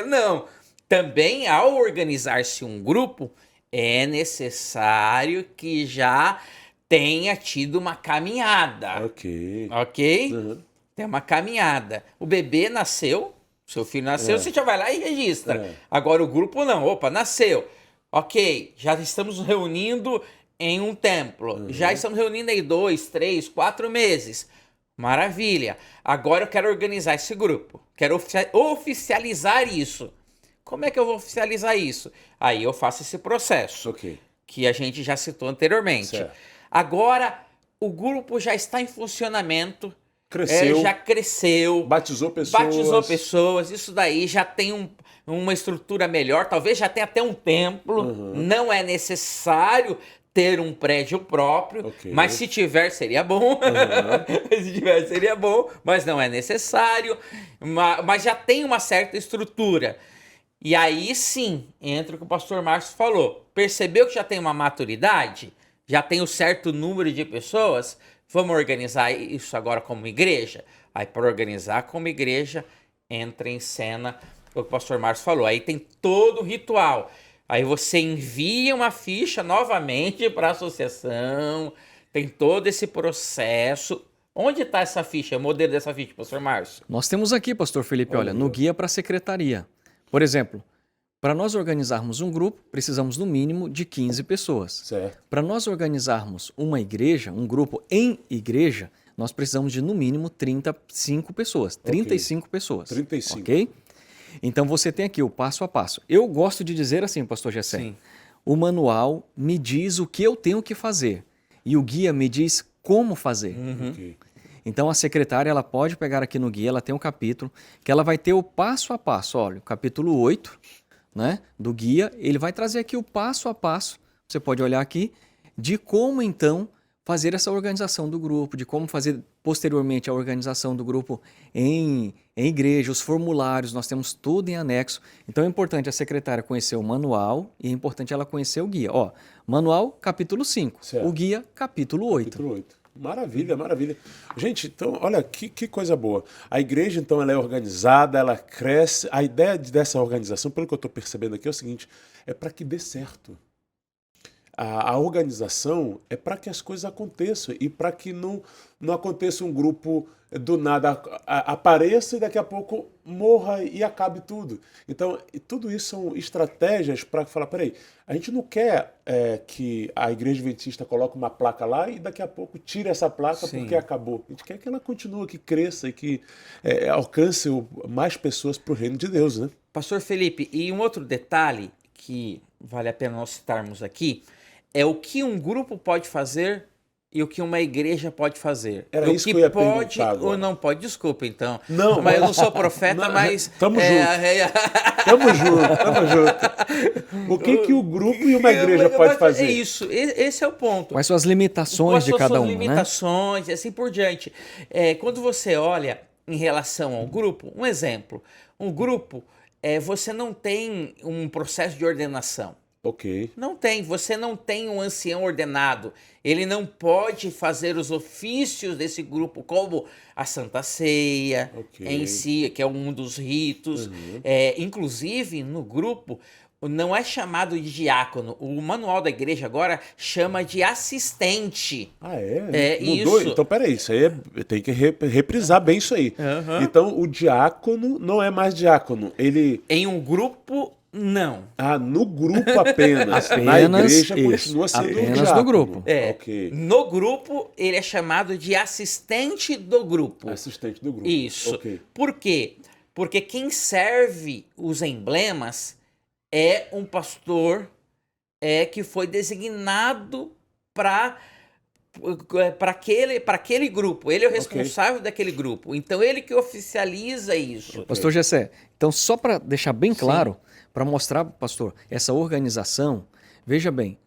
Não. Também, ao organizar-se um grupo, é necessário que já tenha tido uma caminhada. Ok. Ok? Tem uma caminhada. O bebê nasceu, seu filho nasceu, você já vai lá e registra. Agora o grupo não. Opa, nasceu. Ok, já estamos nos reunindo em um templo. Já estamos reunindo aí 2, 3, 4 meses. Maravilha. Agora eu quero organizar esse grupo. Quero oficializar isso. Como é que eu vou oficializar isso? Aí eu faço esse processo. Ok. Que a gente já citou anteriormente. Certo. Agora, o grupo já está em funcionamento. Cresceu. Já cresceu. Batizou pessoas. Batizou pessoas. Isso daí já tem uma estrutura melhor. Talvez já tenha até um templo. Não é necessário ter um prédio próprio. Ok. Mas se tiver, seria bom. Se tiver, seria bom. Mas não é necessário. Mas já tem uma certa estrutura. E aí sim, entra o que o pastor Márcio falou. Percebeu que já tem uma maturidade? Já tem um certo número de pessoas? Vamos organizar isso agora como igreja? Aí, para organizar como igreja, entra em cena o que o pastor Márcio falou. Aí tem todo o ritual. Aí você envia uma ficha novamente para a associação. Tem todo esse processo. Onde está essa ficha? O modelo dessa ficha, pastor Márcio? Nós temos aqui, pastor Felipe, olha, no guia para a secretaria. Por exemplo, para nós organizarmos um grupo, precisamos no mínimo de 15 pessoas. Certo. Para nós organizarmos uma igreja, um grupo em igreja, nós precisamos de no mínimo 35 pessoas. 35 pessoas. 35. Ok? Então você tem aqui o passo a passo. Eu gosto de dizer assim, pastor Gessé, Sim. o manual me diz o que eu tenho que fazer e o guia me diz como fazer. Ok. Então a secretária ela pode pegar aqui no guia, ela tem um capítulo que ela vai ter o passo a passo. Olha, o capítulo 8, né, do guia, ele vai trazer aqui o passo a passo, você pode olhar aqui, de como então fazer essa organização do grupo, de como fazer posteriormente a organização do grupo em igreja, os formulários, nós temos tudo em anexo. Então é importante a secretária conhecer o manual e é importante ela conhecer o guia. Ó, manual, capítulo 5, Certo. o guia, capítulo 8. Capítulo 8. Maravilha, maravilha. Gente, então, olha, que coisa boa. A igreja, então, ela é organizada, ela cresce. A ideia dessa organização, pelo que eu estou percebendo aqui, é o seguinte, é para que dê certo. a organização é para que as coisas aconteçam e para que não aconteça um grupo do nada apareça e daqui a pouco morra e acabe tudo. Então, tudo isso são estratégias para falar, peraí, a gente não quer que a Igreja Adventista coloque uma placa lá e daqui a pouco tire essa placa porque acabou. A gente quer que ela continue, que cresça e que alcance mais pessoas para o reino de Deus, né? Pastor Felipe, e um outro detalhe que vale a pena nós citarmos aqui é o que um grupo pode fazer e o que uma igreja pode fazer. Era o isso que que eu ia pode perguntar agora. ou não pode. Desculpa, então. Não, mas eu não sou profeta, não, mas... tamo junto. Tamo junto. O que o grupo e uma igreja pode fazer? É isso, esse é o ponto. Quais são as limitações de cada uma, né? Limitações e assim por diante. Quando você olha em relação ao grupo, um exemplo. Um grupo, você não tem um processo de ordenação. Ok. Não tem, você não tem um ancião ordenado. Ele não pode fazer os ofícios desse grupo, como a Santa Ceia em si, que é um dos ritos. Inclusive, no grupo, não é chamado de diácono. O manual da igreja agora chama de assistente. Ah, é? Mudou? Isso. Então, peraí, isso aí tem que reprisar bem isso aí. Então, o diácono não é mais diácono. Ele... Em um grupo... Não. No grupo apenas. Na igreja continua sendo apenas diácono. no grupo. Ok. No grupo, ele é chamado de assistente do grupo. Assistente do grupo. Isso. Ok. Por quê? Porque quem serve os emblemas é um pastor que foi designado para aquele grupo. Ele é o responsável daquele grupo. Então, ele que oficializa isso. Pastor Gessé, então só para deixar bem claro, para mostrar, pastor, essa organização, veja bem,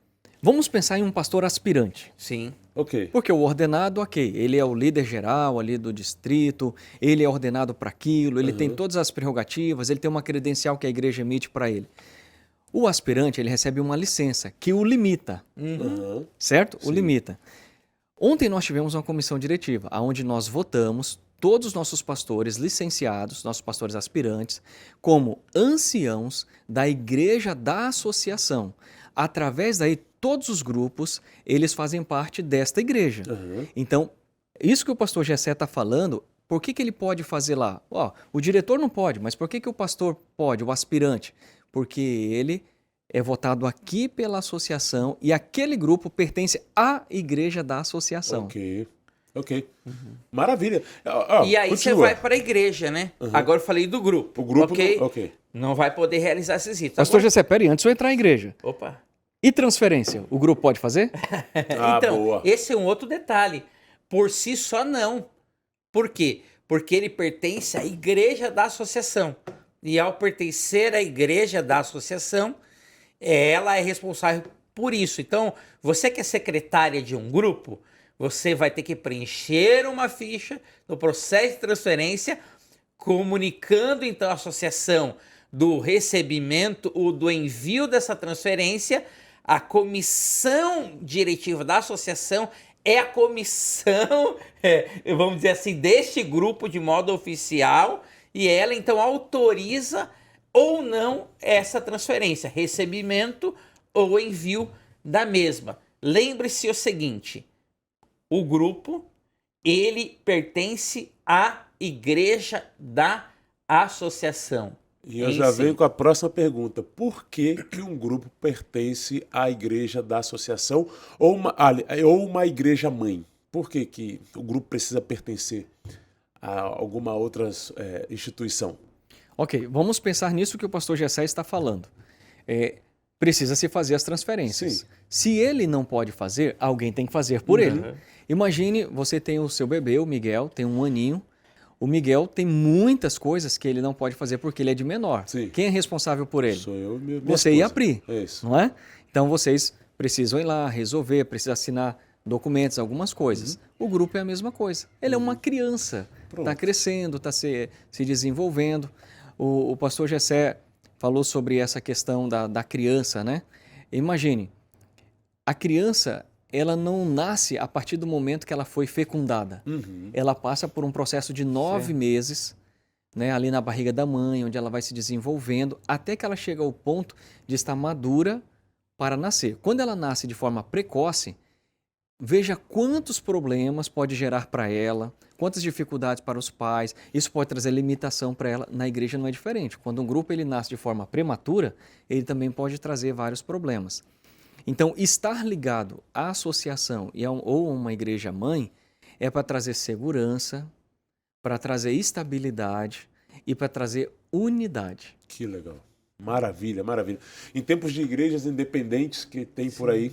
vamos pensar em um pastor aspirante. Sim. Ok. Porque o ordenado, ok, ele é o líder geral ali do distrito, ele é ordenado para aquilo, ele tem todas as prerrogativas, ele tem uma credencial que a igreja emite para ele. O aspirante, ele recebe uma licença que o limita, certo? Sim. O limita. Ontem nós tivemos uma comissão diretiva, onde nós votamos todos os nossos pastores licenciados, nossos pastores aspirantes, como anciãos da igreja da associação. Através daí, todos os grupos, eles fazem parte desta igreja. Então, isso que o pastor Gessé está falando, por que ele pode fazer lá? O diretor não pode, mas por que o pastor pode, o aspirante? Porque ele é votado aqui pela associação e aquele grupo pertence à igreja da associação. Ok. Maravilha. E aí você vai para a igreja, né? Agora eu falei do grupo. O grupo ok. Não vai poder realizar esses ritos. Pastor Gessé, peraí, antes de eu entrar na igreja. Opa. E transferência? O grupo pode fazer? Então, boa. Esse é um outro detalhe. Por si só, não. Por quê? Porque ele pertence à igreja da associação. E ao pertencer à igreja da associação, ela é responsável por isso. Então, você que é secretária de um grupo, você vai ter que preencher uma ficha no processo de transferência, comunicando então à associação do recebimento ou do envio dessa transferência. A comissão diretiva da associação é a comissão, vamos dizer assim, deste grupo de modo oficial, e ela então autoriza ou não essa transferência, recebimento ou envio da mesma. Lembre-se o seguinte, o grupo, ele pertence à igreja da associação. E eu já venho com a próxima pergunta. Por que um grupo pertence à igreja da associação ou uma igreja mãe? Por que o grupo precisa pertencer a alguma outra instituição? Ok, vamos pensar nisso que o pastor Gessé está falando. Precisa se fazer as transferências. Sim. Se ele não pode fazer, alguém tem que fazer por ele. Imagine, você tem o seu bebê, o Miguel, tem 1 aninho. O Miguel tem muitas coisas que ele não pode fazer porque ele é de menor. Sim. Quem é responsável por ele? Sou eu e minha Você esposa. e a Pri, É isso. não é? Então vocês precisam ir lá, resolver, precisam assinar documentos, algumas coisas. O grupo é a mesma coisa. Ele é uma criança, está crescendo, está se desenvolvendo. O pastor Gessé falou sobre essa questão da criança, né? Imagine, a criança, ela não nasce a partir do momento que ela foi fecundada. Ela passa por um processo de 9 meses, né, ali na barriga da mãe, onde ela vai se desenvolvendo, até que ela chega ao ponto de estar madura para nascer. Quando ela nasce de forma precoce, veja quantos problemas pode gerar para ela, quantas dificuldades para os pais, isso pode trazer limitação para ela. Na igreja não é diferente. Quando um grupo ele nasce de forma prematura, ele também pode trazer vários problemas. Então, estar ligado à associação ou a uma igreja mãe é para trazer segurança, para trazer estabilidade e para trazer unidade. Que legal. Maravilha, maravilha. Em tempos de igrejas independentes que tem por aí,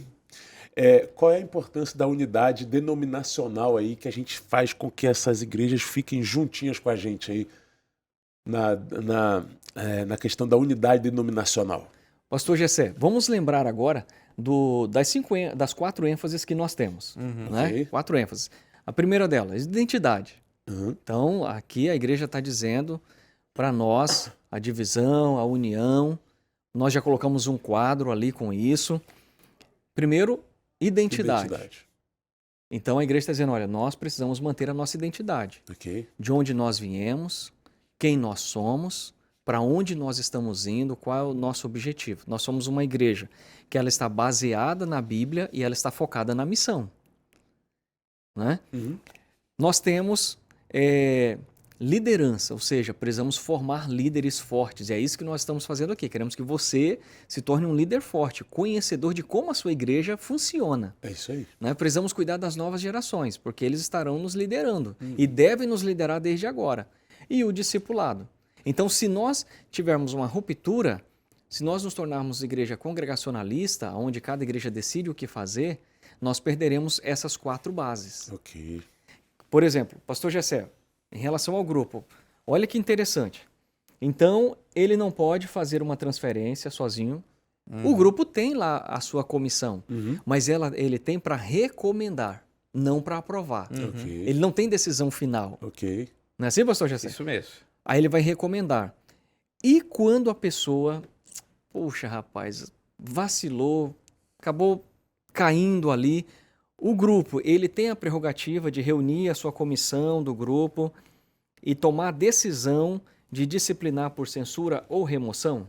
qual é a importância da unidade denominacional aí que a gente faz com que essas igrejas fiquem juntinhas com a gente aí na questão da unidade denominacional? Pastor Gessé, vamos lembrar agora das 4 ênfases que nós temos. Né? Ok. 4 ênfases. A primeira delas, identidade. Uhum. Então, aqui a igreja está dizendo para nós a divisão, a união. Nós já colocamos um quadro ali com isso. Primeiro, identidade. Então, a igreja está dizendo, olha, nós precisamos manter a nossa identidade. Ok. De onde nós viemos, quem nós somos, para onde nós estamos indo, qual é o nosso objetivo. Nós somos uma igreja que ela está baseada na Bíblia e ela está focada na missão. Né? Uhum. Nós temos liderança, ou seja, precisamos formar líderes fortes. E é isso que nós estamos fazendo aqui. Queremos que você se torne um líder forte, conhecedor de como a sua igreja funciona. É isso aí. Né? Precisamos cuidar das novas gerações, porque eles estarão nos liderando e devem nos liderar desde agora. E o discipulado. Então, se nós tivermos uma ruptura, se nós nos tornarmos igreja congregacionalista, onde cada igreja decide o que fazer, nós perderemos essas 4 bases. Ok. Por exemplo, pastor Gessé, em relação ao grupo, olha que interessante. Então, ele não pode fazer uma transferência sozinho. O grupo tem lá a sua comissão, mas ele tem para recomendar, não para aprovar. Ok. Ele não tem decisão final. Ok. Não é assim, pastor Gessé? Isso mesmo. Aí ele vai recomendar. E quando a pessoa, poxa, rapaz, vacilou, acabou caindo ali, o grupo, ele tem a prerrogativa de reunir a sua comissão do grupo e tomar a decisão de disciplinar por censura ou remoção?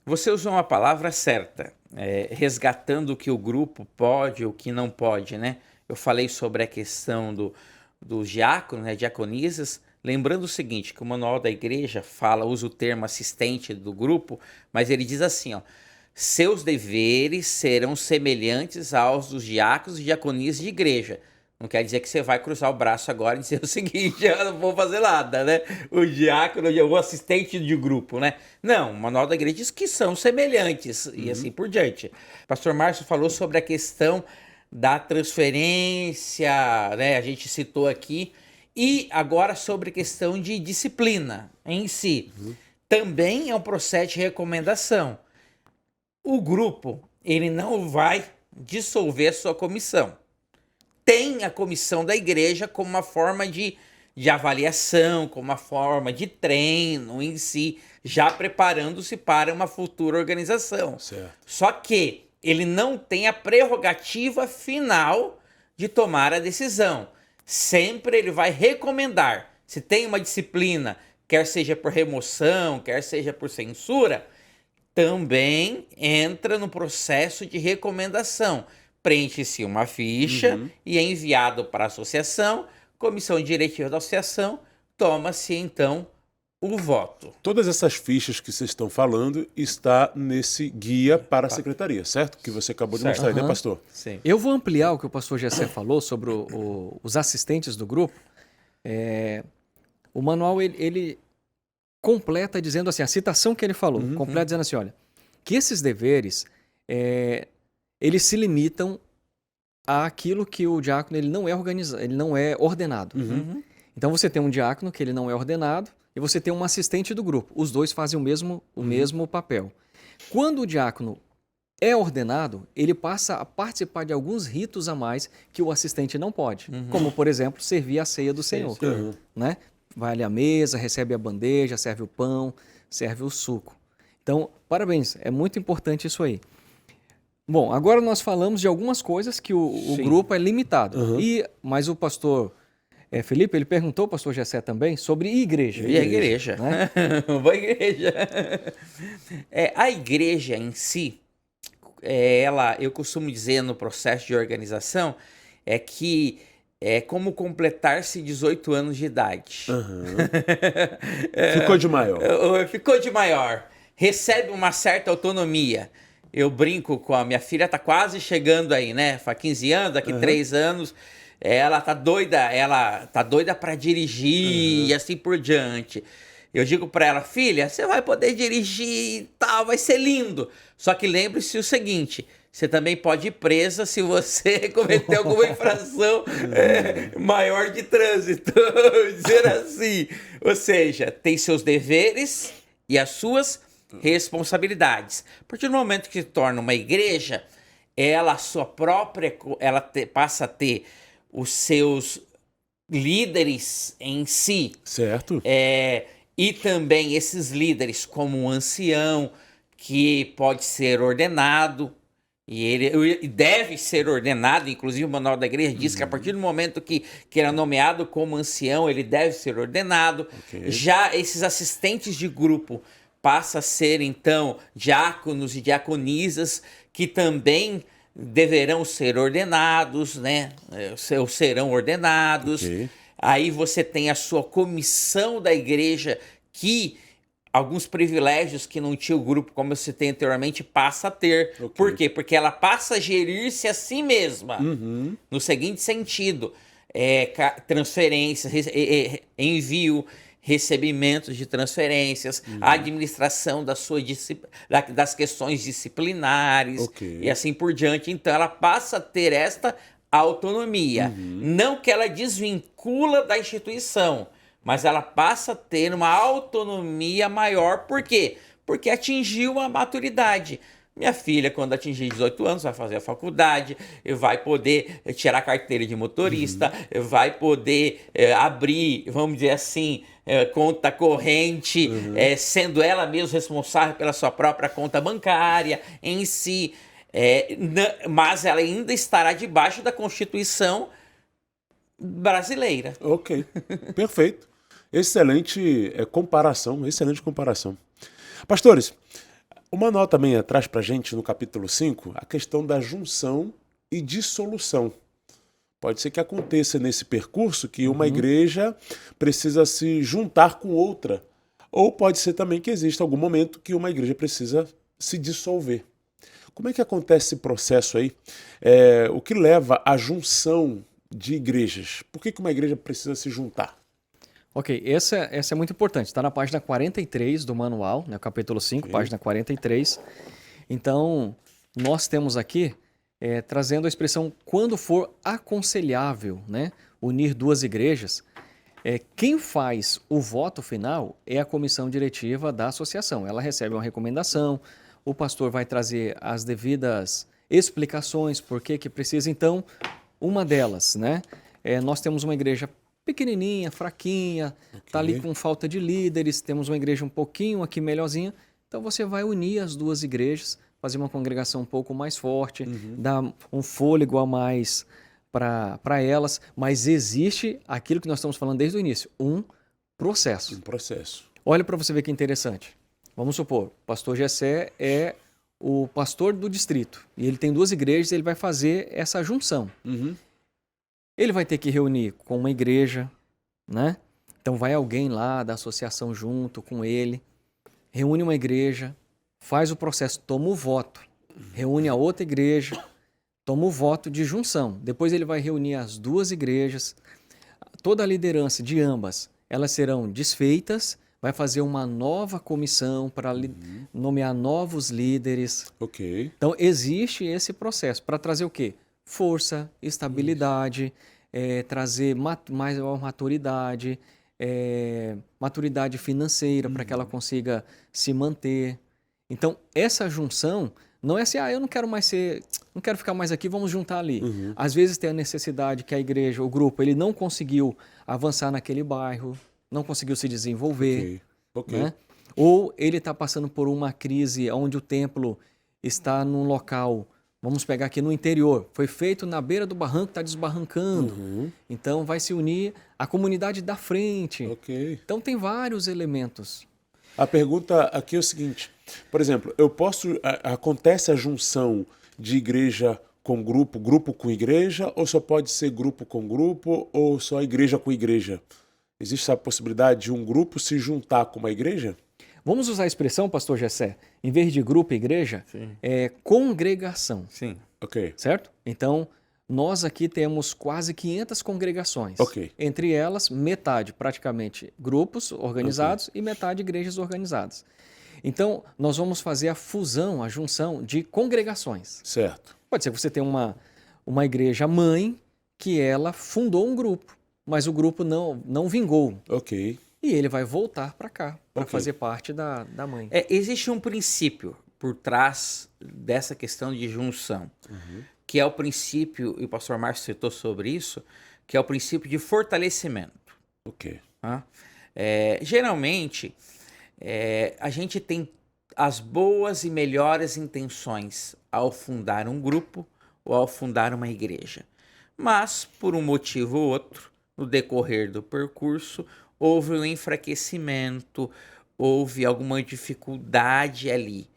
Você usou uma palavra certa, resgatando o que o grupo pode, o que não pode, né? Eu falei sobre a questão dos diáconos, né, diaconisas, lembrando o seguinte, que o manual da igreja usa o termo assistente do grupo, mas ele diz assim, ó, seus deveres serão semelhantes aos dos diáconos e diaconisas de igreja. Não quer dizer que você vai cruzar o braço agora e dizer o seguinte, eu não vou fazer nada, né? O diácono, o assistente de grupo, né? Não, o manual da igreja diz que são semelhantes e assim por diante. Pastor Márcio falou sobre a questão da transferência, né? A gente citou aqui. E agora sobre a questão de disciplina em si. Também é um processo de recomendação. O grupo, ele não vai dissolver a sua comissão. Tem a comissão da igreja como uma forma de avaliação, como uma forma de treino em si, já preparando-se para uma futura organização. Certo. Só que ele não tem a prerrogativa final de tomar a decisão. Sempre ele vai recomendar. Se tem uma disciplina, quer seja por remoção, quer seja por censura, também entra no processo de recomendação. Preenche-se uma ficha e é enviado para a associação, comissão diretiva da associação, toma-se então o voto. Todas essas fichas que vocês estão falando está nesse guia para a secretaria, certo? Que você acabou de mostrar aí, né, pastor? Sim. Eu vou ampliar o que o pastor Gessé falou sobre os assistentes do grupo. O manual, ele completa dizendo assim, a citação que ele falou, completa dizendo assim, olha, que esses deveres, eles se limitam àquilo que o diácono ele não é ordenado. Então você tem um diácono que ele não é ordenado e você tem um assistente do grupo. Os dois fazem o mesmo papel. Quando o diácono é ordenado, ele passa a participar de alguns ritos a mais que o assistente não pode. Como, por exemplo, servir a ceia do Senhor. Né? Vai ali à mesa, recebe a bandeja, serve o pão, serve o suco. Então, parabéns, é muito importante isso aí. Bom, agora nós falamos de algumas coisas que o grupo é limitado. Mas o pastor Felipe, ele perguntou, pastor Gessé também, sobre igreja. E a igreja? Né? Boa igreja. A igreja em si, eu costumo dizer no processo de organização, é que é como completar-se 18 anos de idade. Ficou de maior. Ficou de maior. Recebe uma certa autonomia. Eu brinco com a minha filha, tá quase chegando aí, né? Faz 15 anos, daqui 3 anos. Ela tá doida para dirigir e assim por diante. Eu digo para ela, filha, você vai poder dirigir e tal, vai ser lindo. Só que lembre-se o seguinte, você também pode ir presa se você cometer alguma infração maior de trânsito, dizer assim. Ou seja, tem seus deveres e as suas responsabilidades. A partir do momento que se torna uma igreja, ela passa a ter os seus líderes em si. Certo. E também esses líderes, como um ancião, que pode ser ordenado, e ele deve ser ordenado, inclusive o Manual da Igreja diz que a partir do momento que ele é nomeado como ancião, ele deve ser ordenado. Ok. Já esses assistentes de grupo passam a ser, então, diáconos e diaconisas, que também deverão ser ordenados, né? Ou serão ordenados. Ok. Aí você tem a sua comissão da igreja, que alguns privilégios que não tinha o grupo, como eu citei anteriormente, passa a ter. Ok. Por quê? Porque ela passa a gerir-se a si mesma. No seguinte sentido, transferências, envio, recebimentos de transferências, a administração das questões disciplinares Ok. e assim por diante. Então ela passa a ter esta autonomia. Não que ela desvincula da instituição, mas ela passa a ter uma autonomia maior. Por quê? Porque atingiu a maturidade. Minha filha, quando atingir 18 anos, vai fazer a faculdade, vai poder tirar a carteira de motorista, vai poder abrir, vamos dizer assim, conta corrente, sendo ela mesma responsável pela sua própria conta bancária em si. Mas ela ainda estará debaixo da Constituição brasileira. Ok, perfeito. Excelente comparação, excelente comparação. Pastores, o manual também traz para a gente, no capítulo 5, a questão da junção e dissolução. Pode ser que aconteça nesse percurso que uma igreja precisa se juntar com outra. Ou pode ser também que exista algum momento que uma igreja precisa se dissolver. Como é que acontece esse processo aí? O que leva à junção de igrejas? Por que uma igreja precisa se juntar? Ok, essa é muito importante. Está na página 43 do manual, né, capítulo 5, página 43. Então, nós temos aqui, trazendo a expressão quando for aconselhável, né, unir duas igrejas. Quem faz o voto final é a comissão diretiva da associação. Ela recebe uma recomendação, o pastor vai trazer as devidas explicações por que precisa. Então, uma delas, né, nós temos uma igreja pequenininha, fraquinha, está ali com falta de líderes, temos uma igreja um pouquinho aqui melhorzinha, então você vai unir as duas igrejas, fazer uma congregação um pouco mais forte, dar um fôlego a mais para elas, mas existe aquilo que nós estamos falando desde o início, um processo. Um processo. Olha para você ver que interessante. Vamos supor, o pastor Gessé é o pastor do distrito, e ele tem duas igrejas, ele vai fazer essa junção. Ele vai ter que reunir com uma igreja, né? Então vai alguém lá da associação junto com ele, reúne uma igreja, faz o processo, toma o voto, reúne a outra igreja, toma o voto de junção. Depois ele vai reunir as duas igrejas, toda a liderança de ambas, elas serão desfeitas, vai fazer uma nova comissão para nomear novos líderes. Ok. Então existe esse processo para trazer o quê? Força, estabilidade, trazer maior maturidade, maturidade financeira para que ela consiga se manter. Então, essa junção não é assim, eu não quero ficar mais aqui, vamos juntar ali. Às vezes tem a necessidade que a igreja, o grupo, ele não conseguiu avançar naquele bairro, não conseguiu se desenvolver, né? Ou ele está passando por uma crise onde o templo está num local. Vamos pegar aqui no interior. Foi feito na beira do barranco, está desbarrancando. Então vai se unir a comunidade da frente. Ok. Então tem vários elementos. A pergunta aqui é o seguinte: Por exemplo, acontece a junção de igreja com grupo, grupo com igreja, ou só pode ser grupo com grupo, ou só igreja com igreja? Existe a possibilidade de um grupo se juntar com uma igreja? Vamos usar a expressão, pastor Gessé, em vez de grupo e igreja, Sim. é congregação, Sim. Ok. certo? Então, nós aqui temos quase 500 congregações. Ok. Entre elas, metade praticamente grupos organizados e metade igrejas organizadas. Então, nós vamos fazer a fusão, a junção de congregações. Certo. Pode ser que você tenha uma igreja mãe que ela fundou um grupo, mas o grupo não vingou. Ok. E ele vai voltar para cá, para Ok. fazer parte da mãe. Existe um princípio por trás dessa questão de junção, que é o princípio, e o pastor Márcio citou sobre isso, que é o princípio de fortalecimento. Ok. Tá? Geralmente, a gente tem as boas e melhores intenções ao fundar um grupo ou ao fundar uma igreja. Mas, por um motivo ou outro, no decorrer do percurso, houve um enfraquecimento, houve alguma dificuldade ali.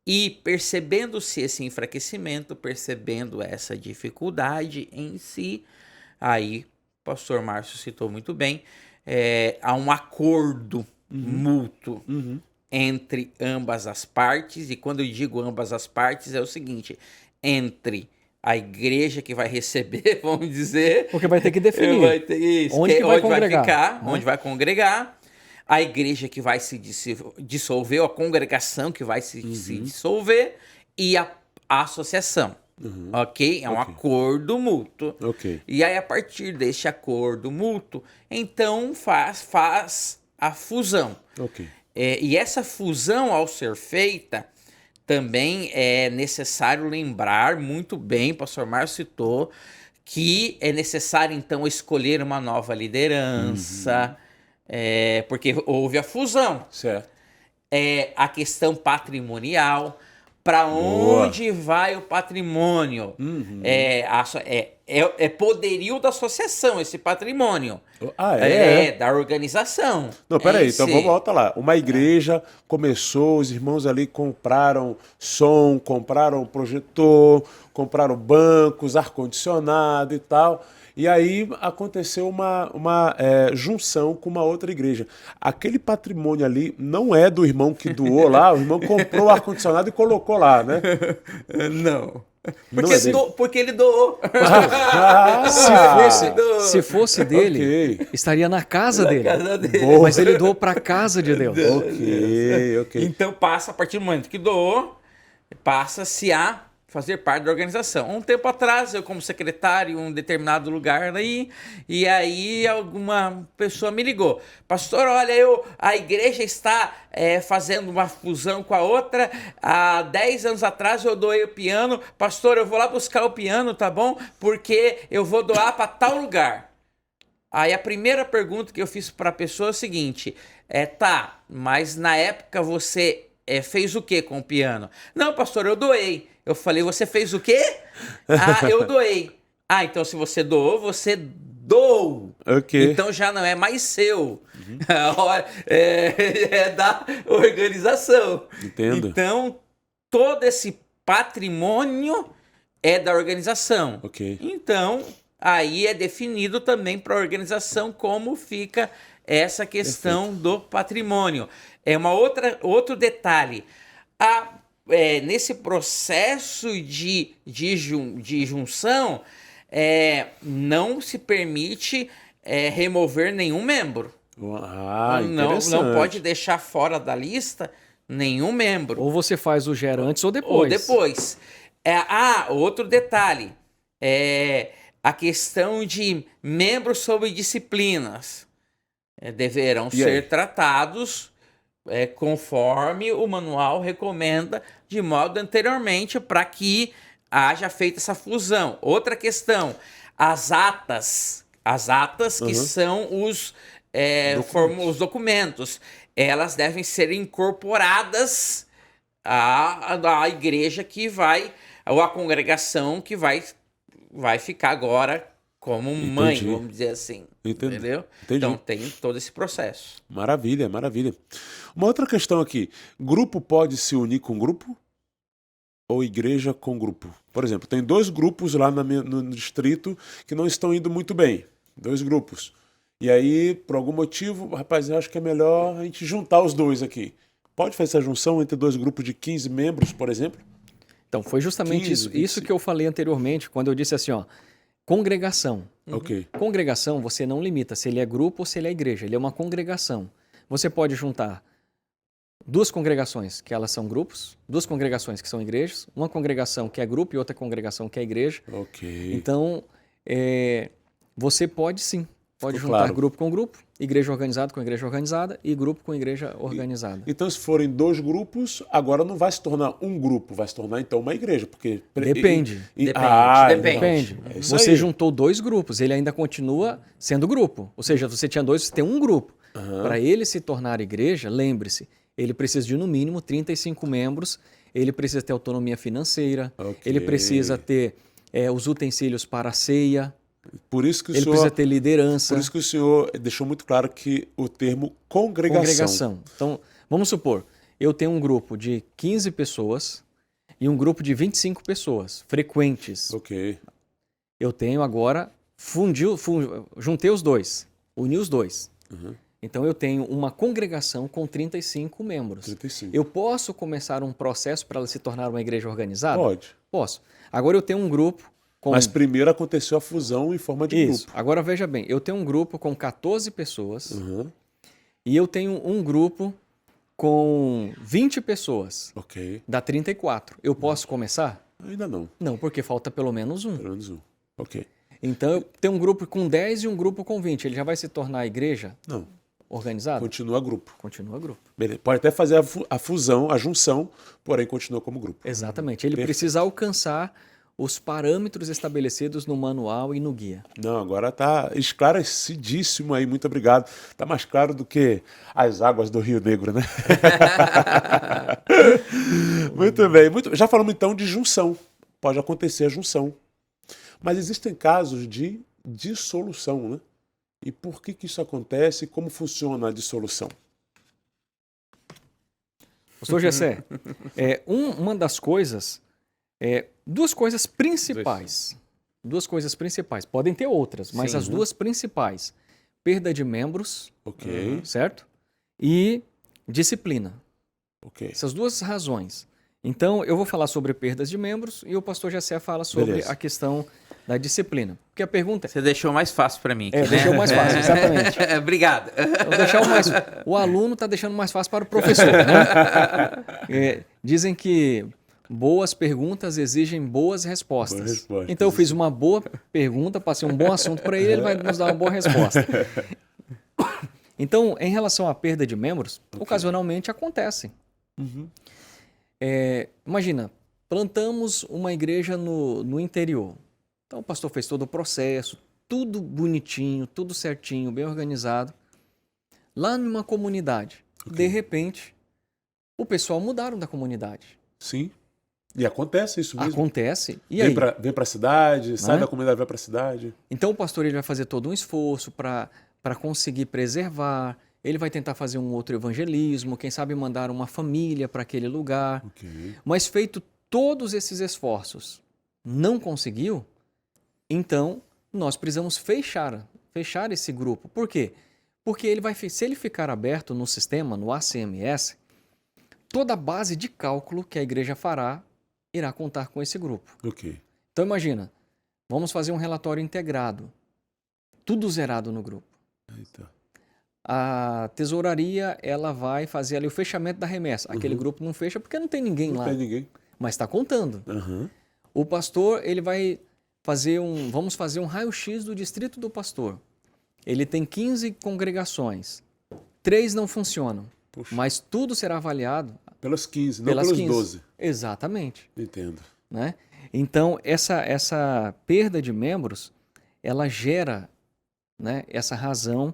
E percebendo-se esse enfraquecimento, percebendo essa dificuldade em si, aí o pastor Márcio citou muito bem, há um acordo mútuo entre ambas as partes, e quando eu digo ambas as partes é o seguinte, entre a igreja que vai receber, vamos dizer... Porque vai ter que definir vai ter isso, onde que vai congregar, ficar, né? onde vai congregar, a igreja que vai se dissolver, ou a congregação que vai se dissolver, e a associação, ok? É um acordo mútuo. Ok. E aí, a partir deste acordo mútuo, então faz a fusão. Ok. E essa fusão, ao ser feita, também é necessário lembrar muito bem, o pastor Márcio citou, que é necessário, então, escolher uma nova liderança, porque houve a fusão. Certo. A questão patrimonial, para onde vai o patrimônio? É poderio da associação, esse patrimônio. Da organização. Não, peraí, então vamos voltar lá. Uma igreja começou, os irmãos ali compraram som, compraram projetor, compraram bancos, ar-condicionado e tal. E aí aconteceu uma junção com uma outra igreja. Aquele patrimônio ali não é do irmão que doou lá, o irmão comprou o ar-condicionado e colocou lá, né? Não. Não Porque ele doou. Se fosse dele, estaria na casa dele. Boa. Mas ele doou para a casa de Deus. Ok. Então a partir do momento que doou, passa-se a fazer parte da organização. Um tempo atrás, eu como secretário em um determinado lugar aí, e aí alguma pessoa me ligou. Pastor, olha, a igreja está fazendo uma fusão com a outra. Há 10 anos atrás eu doei o piano. Pastor, eu vou lá buscar o piano, tá bom? Porque eu vou doar para tal lugar. Aí a primeira pergunta que eu fiz para a pessoa é o seguinte, mas na época você fez o que com o piano? Não, pastor, eu doei. Eu falei, você fez o quê? Eu doei. Então se você doou, você doou. Ok. Então já não é mais seu. É da organização. Entendo. Então, todo esse patrimônio é da organização. Ok. Então, aí é definido também para a organização como fica essa questão do patrimônio. Outro detalhe. Nesse processo de junção, não se permite remover nenhum membro. Não pode deixar fora da lista nenhum membro. Ou você faz o gera antes ou depois. Outro detalhe. A questão de membros sob disciplinas deverão ser tratados conforme o manual recomenda, de modo anteriormente, para que haja feito essa fusão. Outra questão, as atas que são os documentos, elas devem ser incorporadas à igreja que vai, ou à congregação que vai ficar agora como mãe, Entendi. vamos dizer assim. Entendi. Entendeu? Entendi. Então tem todo esse processo. Maravilha, maravilha. Uma outra questão aqui. Grupo pode se unir com grupo? Ou igreja com grupo? Por exemplo, tem 2 grupos lá no distrito que não estão indo muito bem. 2 grupos. E aí, por algum motivo, rapaz, eu acho que é melhor a gente juntar os 2 aqui. Pode fazer essa junção entre 2 grupos de 15 membros, por exemplo? Então, foi justamente 15, isso 25. que eu falei anteriormente, quando eu disse assim, ó, congregação. Ok. Congregação, você não limita se ele é grupo ou se ele é igreja. Ele é uma congregação. Você pode juntar 2 congregações que elas são grupos, 2 congregações que são igrejas, uma congregação que é grupo e outra congregação que é igreja. Ok. Então, você pode sim, pode Ficou juntar claro. grupo com grupo, igreja organizada com igreja organizada e grupo com igreja organizada. Então, se forem 2 grupos, agora não vai se tornar um grupo, vai se tornar então uma igreja, porque... Depende. Depende. É isso Você aí. juntou 2 grupos, ele ainda continua sendo grupo. Ou seja, você tinha 2, você tem um grupo. Para ele se tornar igreja, lembre-se, ele precisa de no mínimo 35 membros, ele precisa ter autonomia financeira, Ok. ele precisa ter os utensílios para a ceia, Por isso que o ele senhor... precisa ter liderança. Por isso que o senhor deixou muito claro que o termo congregação. Então, vamos supor, eu tenho um grupo de 15 pessoas e um grupo de 25 pessoas, frequentes. Ok. Eu tenho agora, juntei os 2, uni os 2. Então, eu tenho uma congregação com 35 membros. 35. Eu posso começar um processo para ela se tornar uma igreja organizada? Pode. Posso. Agora, eu tenho um grupo com... Mas primeiro aconteceu a fusão em forma de Isso. grupo. Agora, veja bem, eu tenho um grupo com 14 pessoas Uhum. e eu tenho um grupo com 20 pessoas. Ok. Dá 34. Eu posso começar? Ainda não. Não, porque falta pelo menos um. Pelo menos um. Ok. Então, eu tenho um grupo com 10 e um grupo com 20. Ele já vai se tornar a igreja Não. organizada? Continua grupo. Continua grupo. Beleza. Pode até fazer a fusão, a junção, porém continua como grupo. Exatamente. Ele Perfeito. precisa alcançar os parâmetros estabelecidos no manual e no guia. Não, agora está esclarecidíssimo aí, muito obrigado. Está mais claro do que as águas do Rio Negro, né? Muito bem. Já falamos então de junção. Pode acontecer a junção. Mas existem casos de dissolução, né? E por que isso acontece e como funciona a dissolução? Pastor Gessé, uma das coisas, 2 coisas principais. 2 coisas principais. Podem ter outras, mas Sim. as 2 principais. Perda de membros, Ok, certo? E disciplina. ok. Essas 2 razões. Então, eu vou falar sobre perdas de membros e o pastor Gessé fala sobre Beleza. a questão da disciplina. Porque a pergunta Você deixou mais fácil para mim. Aqui, né? deixou mais fácil, exatamente. Obrigado. Vou deixar o aluno está deixando mais fácil para o professor. Né? Dizem que boas perguntas exigem boas respostas. Boas respostas. Então eu fiz uma boa pergunta, passei um bom assunto para ele vai nos dar uma boa resposta. Então, em relação à perda de membros, ocasionalmente acontece. Uhum. Imagina, plantamos uma igreja no interior. Então o pastor fez todo o processo, tudo bonitinho, tudo certinho, bem organizado. Lá numa comunidade, de repente, o pessoal mudaram da comunidade. Sim. E acontece isso mesmo. Acontece. E aí? Vem para a cidade, sai Né? da comunidade, vai para a cidade. Então o pastor ele vai fazer todo um esforço para conseguir preservar. Ele vai tentar fazer um outro evangelismo, quem sabe mandar uma família para aquele lugar. Ok. Mas feito todos esses esforços, não conseguiu, então nós precisamos fechar esse grupo. Por quê? Porque se ele ficar aberto no sistema, no ACMS, toda a base de cálculo que a igreja fará irá contar com esse grupo. Ok. Então imagina, vamos fazer um relatório integrado, tudo zerado no grupo. Eita. A tesouraria ela vai fazer ali o fechamento da remessa. Aquele grupo não fecha porque não tem ninguém Não lá, tem ninguém. mas está contando. Uhum. O pastor ele vai vamos fazer um raio-x do distrito do pastor. Ele tem 15 congregações, 3 não funcionam, Puxa. mas tudo será avaliado Pelas 15, não pelas pelos 15. 12. Exatamente. Entendo. Né? Então, essa perda de membros, ela gera, né, essa razão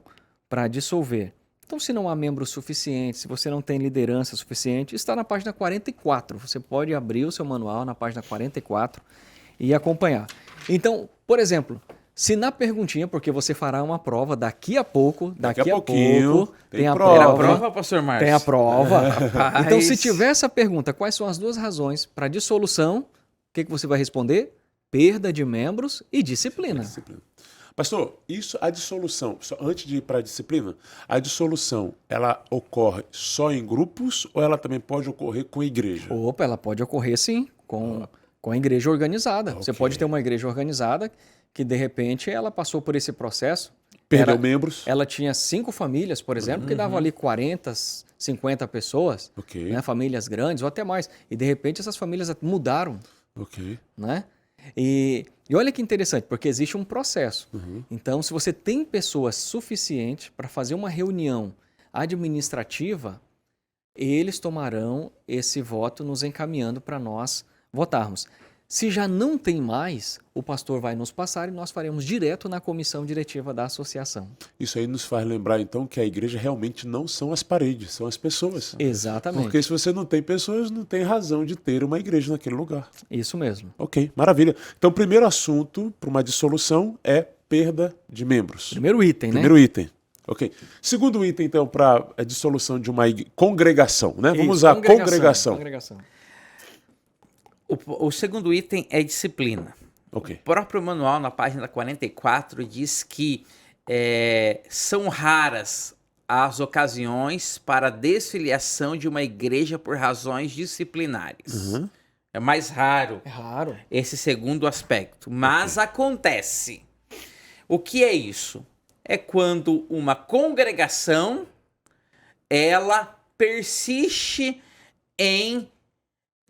para dissolver. Então, se não há membros suficientes, se você não tem liderança suficiente, está na página 44. Você pode abrir o seu manual na página 44 e acompanhar. Então, por exemplo, Se na perguntinha, porque você fará uma prova daqui a pouco, Daqui a pouquinho, tem a prova. Tem a prova. prova, pastor Márcio? Tem a prova. Rapaz. Então, se tiver essa pergunta, quais são as duas razões para dissolução, o que você vai responder? Perda de membros e disciplina. Disciplina. Pastor, a dissolução, antes de ir para a disciplina, a dissolução, ela ocorre só em grupos ou ela também pode ocorrer com a igreja? Opa, ela pode ocorrer sim, com a igreja organizada. Você Ok. pode ter uma igreja organizada que, de repente, ela passou por esse processo. Perdeu membros? Ela tinha 5 famílias, por exemplo, que davam ali 40, 50 pessoas, Ok. né, famílias grandes ou até mais. E, de repente, essas famílias mudaram, Ok. né? E olha que interessante, porque existe um processo. Então, se você tem pessoas suficientes para fazer uma reunião administrativa, eles tomarão esse voto nos encaminhando para nós votarmos. Se já não tem mais, o pastor vai nos passar e nós faremos direto na comissão diretiva da associação. Isso aí nos faz lembrar, então, que a igreja realmente não são as paredes, são as pessoas. Exatamente. Porque se você não tem pessoas, não tem razão de ter uma igreja naquele lugar. Isso mesmo. Ok, maravilha. Então, o primeiro assunto para uma dissolução é perda de membros. Primeiro item, Primeiro né? item. Ok. Segundo item, então, para a dissolução de uma congregação, né? Vamos Isso, usar congregação. O segundo item é disciplina. Ok. O próprio manual, na página 44, diz que são raras as ocasiões para a desfiliação de uma igreja por razões disciplinares. É mais raro É raro. esse segundo aspecto, mas acontece. O que é isso? É quando uma congregação ela persiste em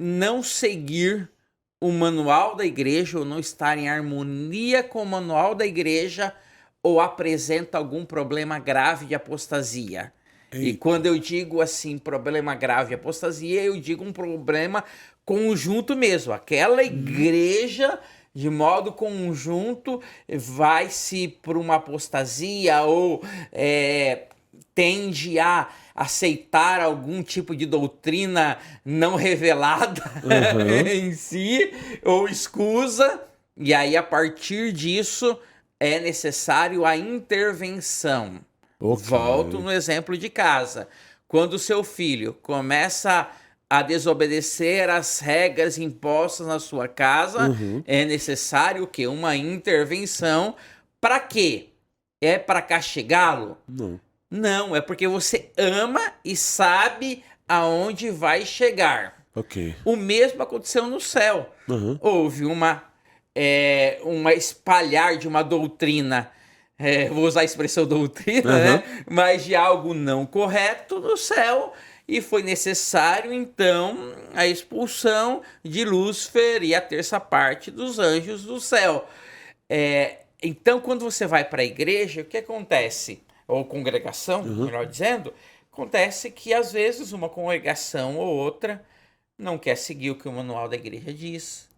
não seguir o manual da igreja ou não estar em harmonia com o manual da igreja ou apresenta algum problema grave de apostasia. E quando eu digo assim, problema grave de apostasia, eu digo um problema conjunto mesmo. Aquela igreja, de modo conjunto, vai-se por uma apostasia ou tende a aceitar algum tipo de doutrina não revelada em si, ou escusa, e aí a partir disso é necessário a intervenção. Ok. Volto no exemplo de casa. Quando o seu filho começa a desobedecer às regras impostas na sua casa, é necessário que uma intervenção. Para quê? É para castigá-lo? Não. Não, é porque você ama e sabe aonde vai chegar. Ok. O mesmo aconteceu no céu. Houve uma espalhar de uma doutrina, vou usar a expressão doutrina, né? Mas de algo não correto no céu, e foi necessário, então, a expulsão de Lúcifer e a terça parte dos anjos do céu. Então, quando você vai para a igreja, o que acontece? Ou congregação, melhor dizendo, acontece que às vezes uma congregação ou outra não quer seguir o que o manual da igreja diz,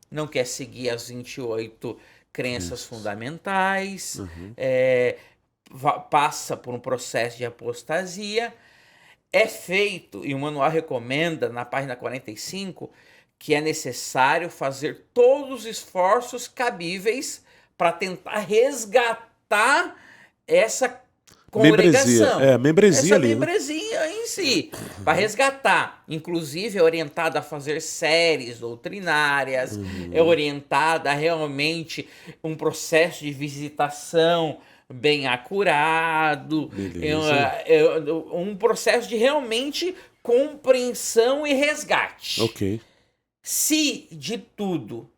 não quer seguir as 28 crenças fundamentais, passa por um processo de apostasia. É feito, e o manual recomenda na página 45, que é necessário fazer todos os esforços cabíveis para tentar resgatar essa congregação. Membresia essa ali. membresia em si, para resgatar. Inclusive é orientada a fazer séries doutrinárias, é orientada a realmente um processo de visitação bem acurado, um processo de realmente compreensão e resgate. Ok. Se de tudo,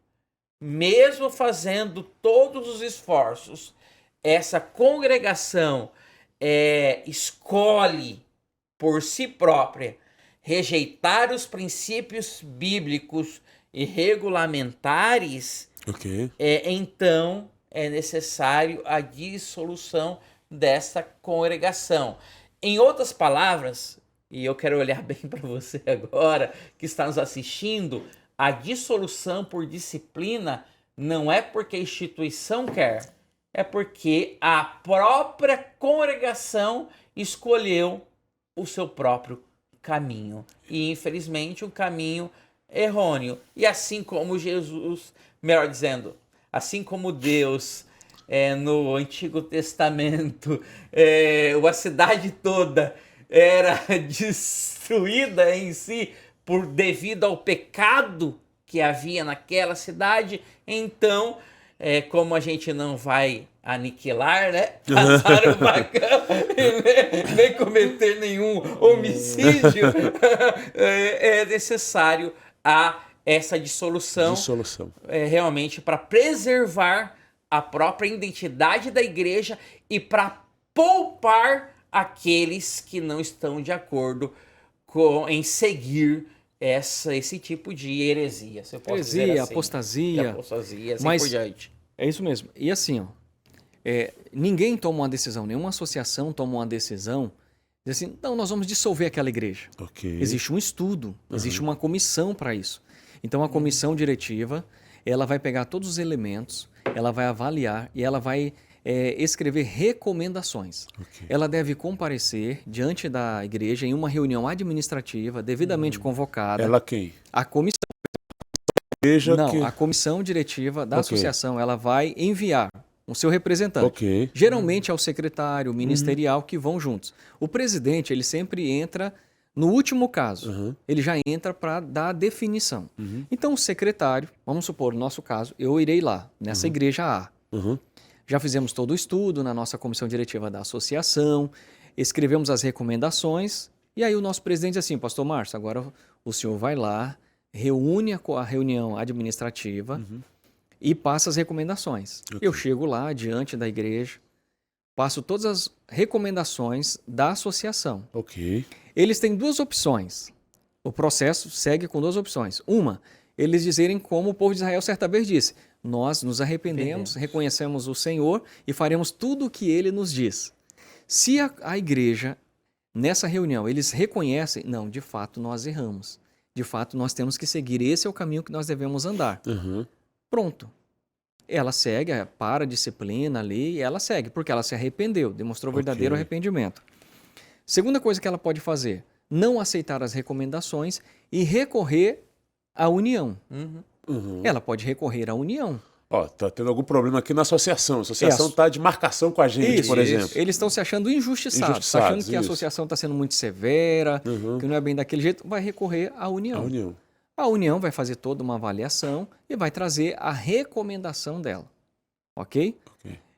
mesmo fazendo todos os esforços, essa congregação escolhe por si própria rejeitar os princípios bíblicos e regulamentares, então é necessário a dissolução dessa congregação. Em outras palavras, e eu quero olhar bem para você agora, que está nos assistindo, a dissolução por disciplina não é porque a instituição quer, é porque a própria congregação escolheu o seu próprio caminho. E, infelizmente, um caminho errôneo. E assim como Jesus, melhor dizendo, assim como Deus no Antigo Testamento, a cidade toda era destruída em si devido ao pecado que havia naquela cidade, então, como a gente não vai aniquilar, né? Passar o bacão e nem cometer nenhum homicídio, é necessário essa dissolução. Realmente para preservar a própria identidade da igreja e para poupar aqueles que não estão de acordo em seguir esse tipo de heresia. Se eu posso dizer assim. Apostasia, assim mas por diante. É isso mesmo. E assim, ó, ninguém toma uma decisão, nenhuma associação toma uma decisão, diz assim, não, nós vamos dissolver aquela igreja. Okay. Existe um estudo, existe uma comissão para isso. Então a comissão diretiva, ela vai pegar todos os elementos, ela vai avaliar e ela vai escrever recomendações. Okay. Ela deve comparecer diante da igreja em uma reunião administrativa devidamente convocada. Ela quem? A comissão. A comissão diretiva da associação, ela vai enviar o seu representante. Okay. Geralmente é o secretário ministerial que vão juntos. O presidente, ele sempre entra no último caso. Ele já entra para dar a definição. Então o secretário, vamos supor, no nosso caso, eu irei lá, nessa igreja A. Já fizemos todo o estudo na nossa comissão diretiva da associação, escrevemos as recomendações, e aí o nosso presidente diz assim, pastor Márcio, agora o senhor vai lá, reúne a reunião administrativa e passa as recomendações. Okay. Eu chego lá, diante da igreja, passo todas as recomendações da associação. Okay. Eles têm duas opções. O processo segue com duas opções. Uma, eles dizerem como o povo de Israel certa vez disse, nós nos arrependemos, reconhecemos o Senhor e faremos tudo o que Ele nos diz. Se a igreja, nessa reunião, eles reconhecem, não, de fato nós erramos. De fato nós temos que seguir, esse é o caminho que nós devemos andar. Pronto. Ela segue, para a disciplina ali, e ela segue, porque ela se arrependeu, demonstrou verdadeiro arrependimento. Segunda coisa que ela pode fazer, não aceitar as recomendações e recorrer à união. Ela pode recorrer à união. Ó, tá tendo algum problema aqui na associação. A associação está de marcação com a gente, por exemplo. Eles estão se achando injustiçados, tá achando que a associação está sendo muito severa, que não é bem daquele jeito, vai recorrer à união. A união vai fazer toda uma avaliação e vai trazer a recomendação dela. Ok?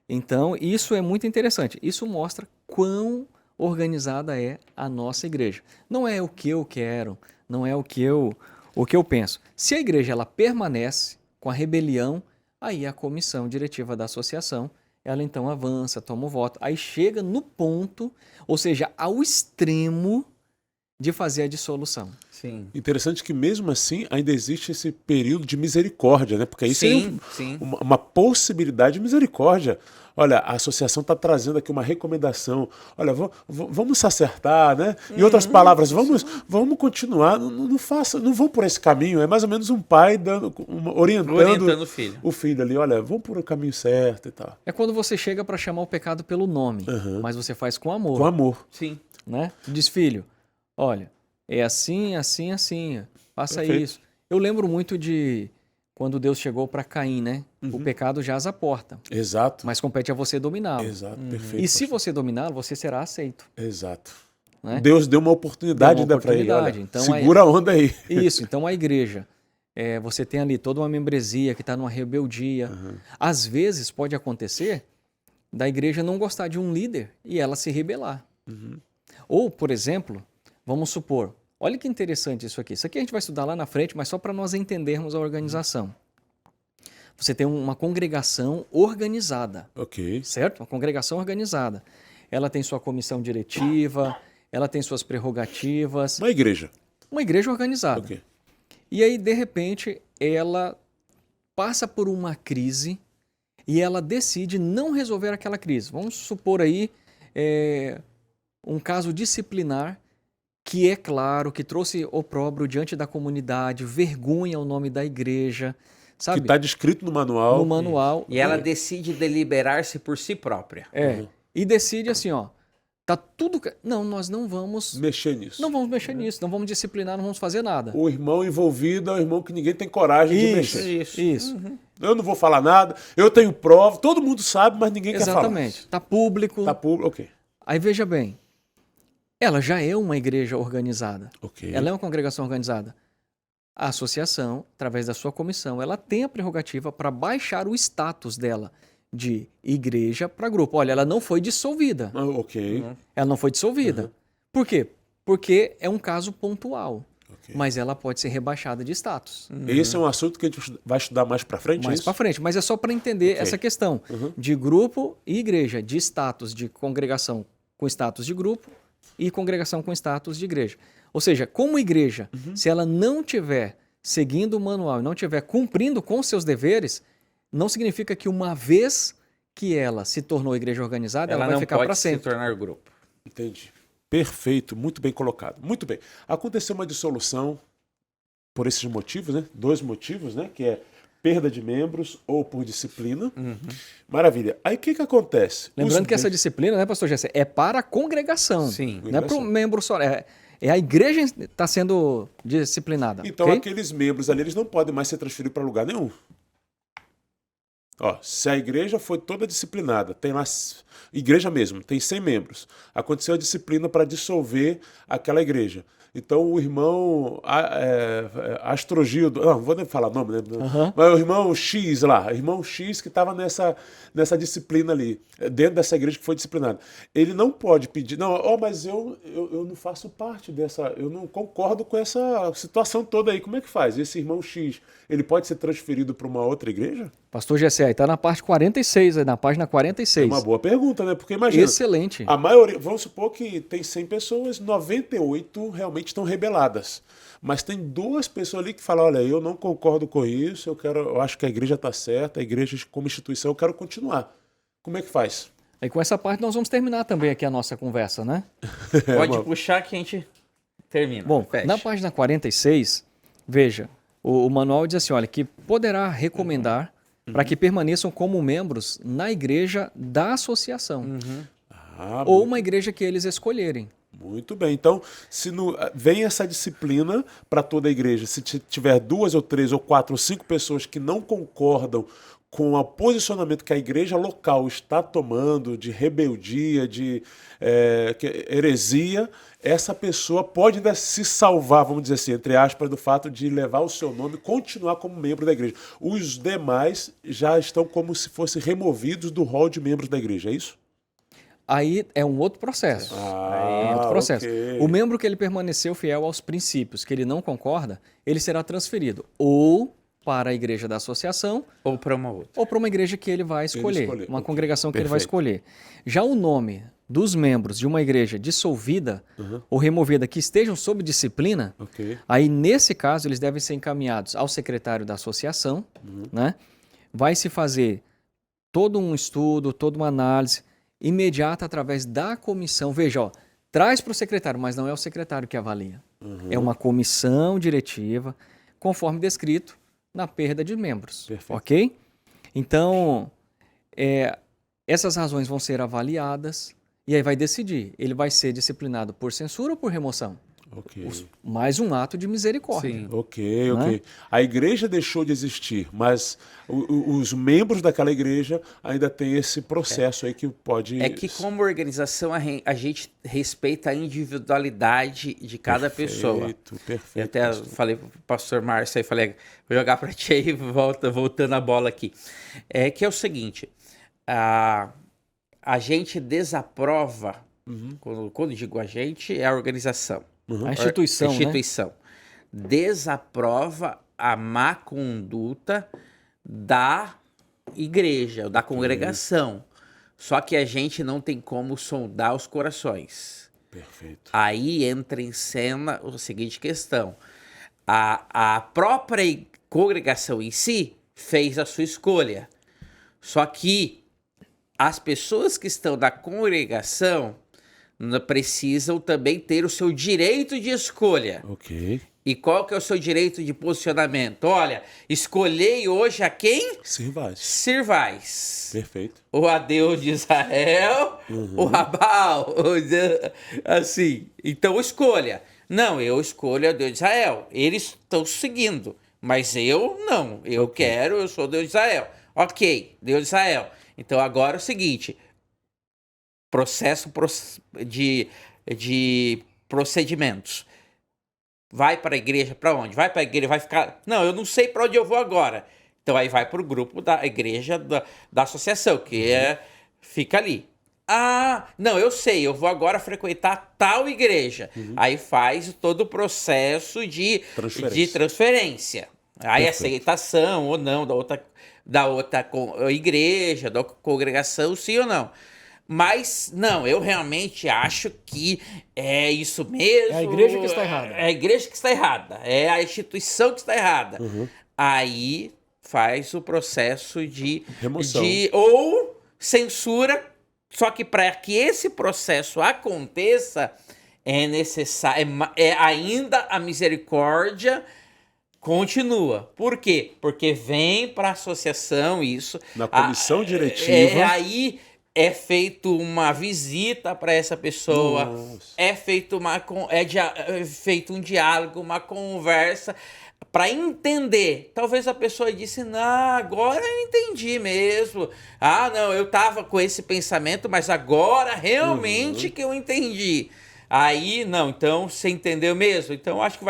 Então, isso é muito interessante. Isso mostra quão organizada é a nossa igreja. Não é o que eu quero, não é o que eu penso. Se a igreja ela permanece com a rebelião, aí a comissão diretiva da associação, ela então avança, toma o voto, aí chega no ponto, ou seja, ao extremo de fazer a dissolução. Sim. Interessante que mesmo assim ainda existe esse período de misericórdia, né? Porque isso é uma possibilidade de misericórdia. Olha, a associação está trazendo aqui uma recomendação. Olha, vamos se acertar, né? Em outras palavras, vamos continuar. Não vão por esse caminho. É mais ou menos um pai orientando o filho ali. Olha, vamos por o caminho certo e tal. É quando você chega para chamar o pecado pelo nome, mas você faz com amor. Com amor. Sim. Né? Diz, filho, olha, é assim, assim, assim. Faça Perfeito. isso. Eu lembro muito de quando Deus chegou para Caim, né? O pecado jaz à porta. Exato. Mas compete a você dominá-lo. Exato, perfeito. E se você dominá-lo, você será aceito. Exato. Né? Deus deu uma oportunidade para ele. Olha, então, segura a onda aí. Isso, então a igreja, você tem ali toda uma membresia que está numa rebeldia. Às vezes pode acontecer da igreja não gostar de um líder e ela se rebelar. Ou, por exemplo, vamos supor, olha que interessante isso aqui. Isso aqui a gente vai estudar lá na frente, mas só para nós entendermos a organização. Você tem uma congregação organizada. Ok. Certo? Uma congregação organizada. Ela tem sua comissão diretiva, ela tem suas prerrogativas. Uma igreja. Uma igreja organizada. Okay. E aí, de repente, ela passa por uma crise e ela decide não resolver aquela crise. Vamos supor aí um caso disciplinar que é claro, que trouxe opróbrio diante da comunidade, vergonha ao nome da igreja, sabe? Que está descrito no manual. No manual. E ela decide deliberar-se por si própria. E decide assim, ó, Tá tudo... Não, nós não vamos Mexer nisso. Não vamos mexer nisso, não vamos disciplinar, não vamos fazer nada. O irmão envolvido é o irmão que ninguém tem coragem de mexer. Isso. Eu não vou falar nada, eu tenho prova, todo mundo sabe, mas ninguém quer falar. Exatamente. Tá público. Tá público, ok. Aí veja bem, ela já é uma igreja organizada. Ok. Ela é uma congregação organizada. A associação, através da sua comissão, ela tem a prerrogativa para baixar o status dela de igreja para grupo. Olha, ela não foi dissolvida. Ok. Ela não foi dissolvida. Por quê? Porque é um caso pontual. Ok. Mas ela pode ser rebaixada de status. Esse é um assunto que a gente vai estudar mais pra frente, é Mais isso? para frente. Mas é só para entender essa questão de grupo e igreja, de status de congregação com status de grupo e congregação com status de igreja. Ou seja, como igreja, se ela não estiver seguindo o manual e não estiver cumprindo com seus deveres, não significa que uma vez que ela se tornou igreja organizada, ela vai ficar para sempre. se tornar grupo. Entendi. Perfeito, muito bem colocado. Muito bem. Aconteceu uma dissolução por esses motivos, né? 2 motivos, né? Que é perda de membros ou por disciplina. Maravilha. Aí o que acontece? Lembrando que essa disciplina, né, pastor Jesse, é para a congregação. Sim. Não é para o membro só. É a igreja que está sendo disciplinada. Então ok? aqueles membros ali, eles não podem mais ser transferidos para lugar nenhum. Ó, se a igreja foi toda disciplinada, tem lá, igreja mesmo, tem 100 membros, aconteceu a disciplina para dissolver aquela igreja. Então o irmão Astrogildo, não vou nem falar nome, né? Mas o irmão X lá, irmão X que estava nessa disciplina ali, dentro dessa igreja que foi disciplinada. Ele não pode pedir, não, mas eu não faço parte dessa, eu não concordo com essa situação toda aí. Como é que faz? Esse irmão X, ele pode ser transferido para uma outra igreja? Pastor Jesse, aí está na parte 46, na página 46. É uma boa pergunta, né? Porque imagina, Excelente. a maioria, vamos supor que tem 100 pessoas, 98 realmente estão rebeladas. Mas tem 2 pessoas ali que falam, olha, eu não concordo com isso, eu acho que a igreja está certa, a igreja como instituição, eu quero continuar. Como é que faz? Aí com essa parte nós vamos terminar também aqui a nossa conversa, né? Pode puxar que a gente termina. Bom, Fecha. na página 46, veja, o manual diz assim, olha, que poderá recomendar para que permaneçam como membros na igreja da associação. Ou uma igreja que eles escolherem. Muito bem. Então, se vem essa disciplina para toda a igreja, se tiver 2 ou 3 ou 4 ou 5 pessoas que não concordam com o posicionamento que a igreja local está tomando de rebeldia, de heresia, essa pessoa pode ainda se salvar, vamos dizer assim, entre aspas, do fato de levar o seu nome e continuar como membro da igreja. Os demais já estão como se fossem removidos do rol de membros da igreja, é isso? Aí é um outro processo. É um outro processo. Ok. O membro que ele permaneceu fiel aos princípios, que ele não concorda, ele será transferido ou para a igreja da associação Ou para uma outra. ou para uma igreja que ele vai escolher, uma Ok. congregação que ele vai Perfeito. escolher. Já o nome dos membros de uma igreja dissolvida ou removida que estejam sob disciplina, Ok. aí nesse caso eles devem ser encaminhados ao secretário da associação, né? Vai se fazer todo um estudo, toda uma análise imediata através da comissão. Veja, ó, traz para o secretário, mas não é o secretário que avalia. É uma comissão diretiva, conforme descrito na perda de membros. Perfeito. Ok? Então, essas razões vão ser avaliadas e aí vai decidir. Ele vai ser disciplinado por censura ou por remoção? Ok. Mais um ato de misericórdia. Sim. Ok. Né? A igreja deixou de existir, mas os membros daquela igreja ainda têm esse processo aí que pode... É que como organização a gente respeita a individualidade de cada pessoa. Perfeito. Eu até falei pro pastor Márcio aí, falei, vou jogar para ti aí, voltando a bola aqui. É que é o seguinte, a gente desaprova, quando digo a gente, é a organização. A instituição, né? Instituição. Desaprova a má conduta da igreja, da congregação. Só que a gente não tem como sondar os corações. Perfeito. Aí entra em cena a seguinte questão. A própria congregação em si fez a sua escolha. Só que as pessoas que estão na congregação precisam também ter o seu direito de escolha. Ok. E qual que é o seu direito de posicionamento? Olha, escolhei hoje a quem Sirvais. sirvais. Perfeito. Ou a Deus de Israel, ou a Baal. Assim, então escolha. Não, eu escolho a Deus de Israel. Eles estão seguindo, mas eu não. Eu sou Deus de Israel. Ok, Deus de Israel. Então agora é o seguinte, processo de procedimentos. Vai para a igreja, para onde? Vai para a igreja, vai ficar... Não, eu não sei para onde eu vou agora. Então aí vai para o grupo da igreja, da associação, que fica ali. Ah, não, eu sei, eu vou agora frequentar tal igreja. Aí faz todo o processo de transferência. Aí aceitação ou não da outra igreja, da congregação, sim ou não. Mas, não, eu realmente acho que é isso mesmo. É a igreja que está errada. É a igreja que está errada. É a instituição que está errada. Aí faz o processo de remoção. Ou censura. Só que para que esse processo aconteça, é necessário. Ainda a misericórdia continua. Por quê? Porque vem para a associação isso. Na comissão diretiva. Aí é feito uma visita para essa pessoa. Nossa. É feito feito um diálogo, uma conversa para entender. Talvez a pessoa disse, não, agora eu entendi mesmo. Ah, não, eu tava com esse pensamento, mas agora realmente que eu entendi. Aí, não, então você entendeu mesmo? Então acho que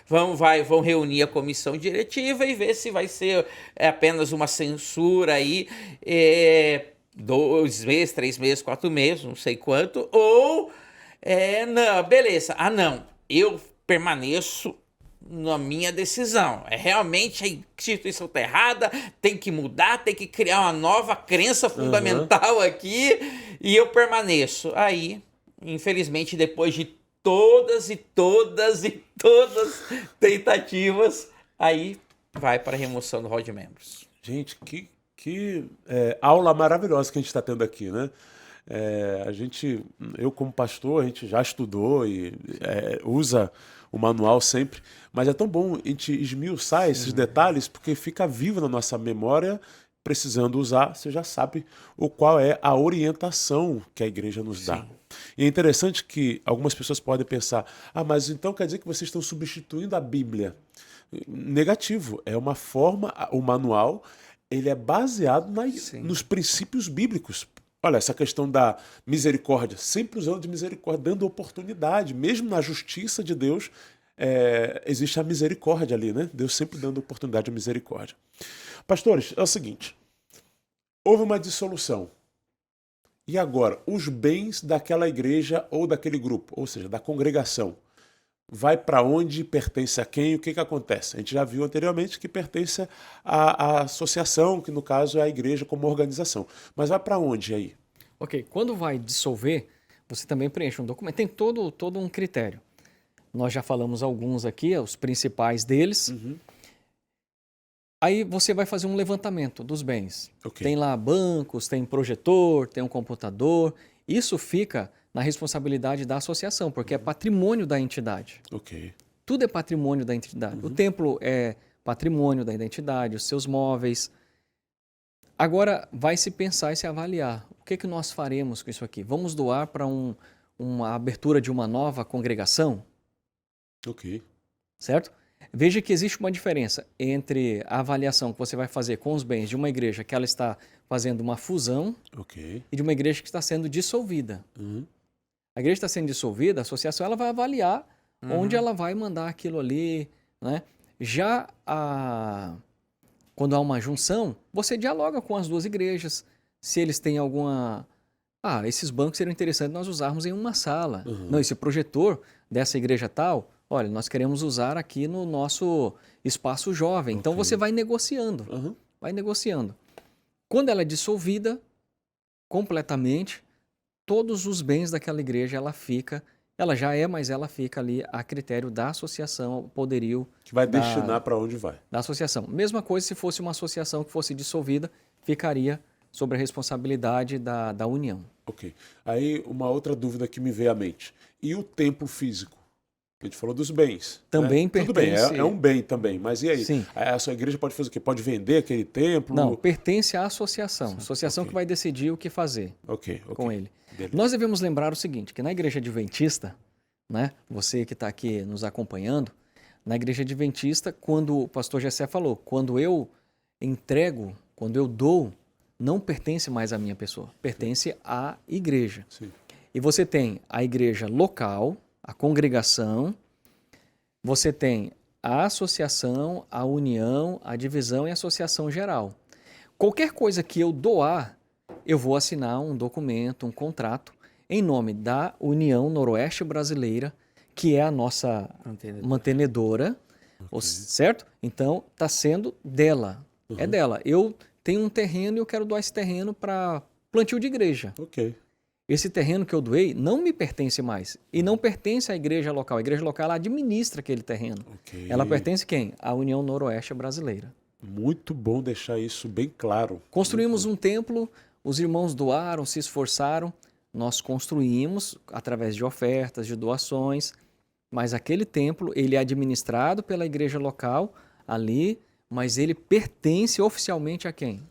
vão reunir a comissão diretiva e ver se vai ser apenas uma censura aí, 2 meses, 3 meses, 4 meses, não sei quanto, ou, não, beleza, não, eu permaneço na minha decisão. Realmente a instituição está errada, tem que mudar, tem que criar uma nova crença fundamental aqui, e eu permaneço. Aí, infelizmente, depois de todas tentativas, aí vai para a remoção do rol de membros. Gente, que aula maravilhosa que a gente está tendo aqui, né? Eu como pastor, a gente já estudou e usa o manual sempre, mas é tão bom a gente esmiuçar esses detalhes, porque fica vivo na nossa memória, precisando usar, você já sabe qual é a orientação que a igreja nos dá. E é interessante que algumas pessoas podem pensar, mas então quer dizer que vocês estão substituindo a Bíblia. Negativo, é uma forma, o manual, ele é baseado nos princípios bíblicos. Olha, essa questão da misericórdia, sempre usando de misericórdia, dando oportunidade, mesmo na justiça de Deus, existe a misericórdia ali, né? Deus sempre dando oportunidade à misericórdia. Pastores, é o seguinte, houve uma dissolução. E agora, os bens daquela igreja ou daquele grupo, ou seja, da congregação, vai para onde, pertence a quem, o que acontece? A gente já viu anteriormente que pertence à associação, que no caso é a igreja como organização. Mas vai para onde aí? Ok, quando vai dissolver, você também preenche um documento. Tem todo um critério. Nós já falamos alguns aqui, os principais deles. Aí você vai fazer um levantamento dos bens. Tem lá bancos, tem projetor, tem um computador. Isso fica na responsabilidade da associação, porque é patrimônio da entidade. Tudo é patrimônio da entidade. O templo é patrimônio da entidade, os seus móveis. Agora vai se pensar e se avaliar. O que nós faremos com isso aqui? Vamos doar para uma abertura de uma nova congregação? Certo? Veja que existe uma diferença entre a avaliação que você vai fazer com os bens de uma igreja que ela está fazendo uma fusão e de uma igreja que está sendo dissolvida. A igreja está sendo dissolvida, a associação ela vai avaliar onde ela vai mandar aquilo ali, né? Já quando há uma junção, você dialoga com as duas igrejas, se eles têm alguma... esses bancos seriam interessantes nós usarmos em uma sala. Não, esse projetor dessa igreja tal, olha, nós queremos usar aqui no nosso espaço jovem. Então você vai negociando, vai negociando. Quando ela é dissolvida completamente, todos os bens daquela igreja ela já é, mas ela fica ali a critério da associação, o poderio... Que vai destinar para onde vai. Da associação. Mesma coisa se fosse uma associação que fosse dissolvida, ficaria sobre a responsabilidade da união. Aí uma outra dúvida que me veio à mente. E o templo físico? A gente falou dos bens. Também né? Tudo bem, pertence... é um bem também. Mas e aí? Sim. A sua igreja pode fazer o quê? Pode vender aquele templo? Não, pertence à associação. A associação Ok. que vai decidir o que fazer Ok. com ele. Beleza. Nós devemos lembrar o seguinte, que na igreja adventista, né, você que está aqui nos acompanhando, na igreja adventista, quando o pastor Gessé falou, quando eu entrego, quando eu dou, não pertence mais à minha pessoa, pertence à igreja. Sim. E você tem a igreja local, a congregação, você tem a associação, a união, a divisão e a associação geral. Qualquer coisa que eu doar, eu vou assinar um documento, um contrato, em nome da União Noroeste Brasileira, que é a nossa mantenedora, certo? Então, está sendo dela, é dela. Eu tenho um terreno e eu quero doar esse terreno para plantio de igreja. Ok. Esse terreno que eu doei não me pertence mais e não pertence à igreja local. A igreja local ela administra aquele terreno. Ok. Ela pertence a quem? À União Noroeste Brasileira. Muito bom deixar isso bem claro. Construímos um templo, os irmãos doaram, se esforçaram, nós construímos através de ofertas, de doações, mas aquele templo ele é administrado pela igreja local ali, mas ele pertence oficialmente a quem?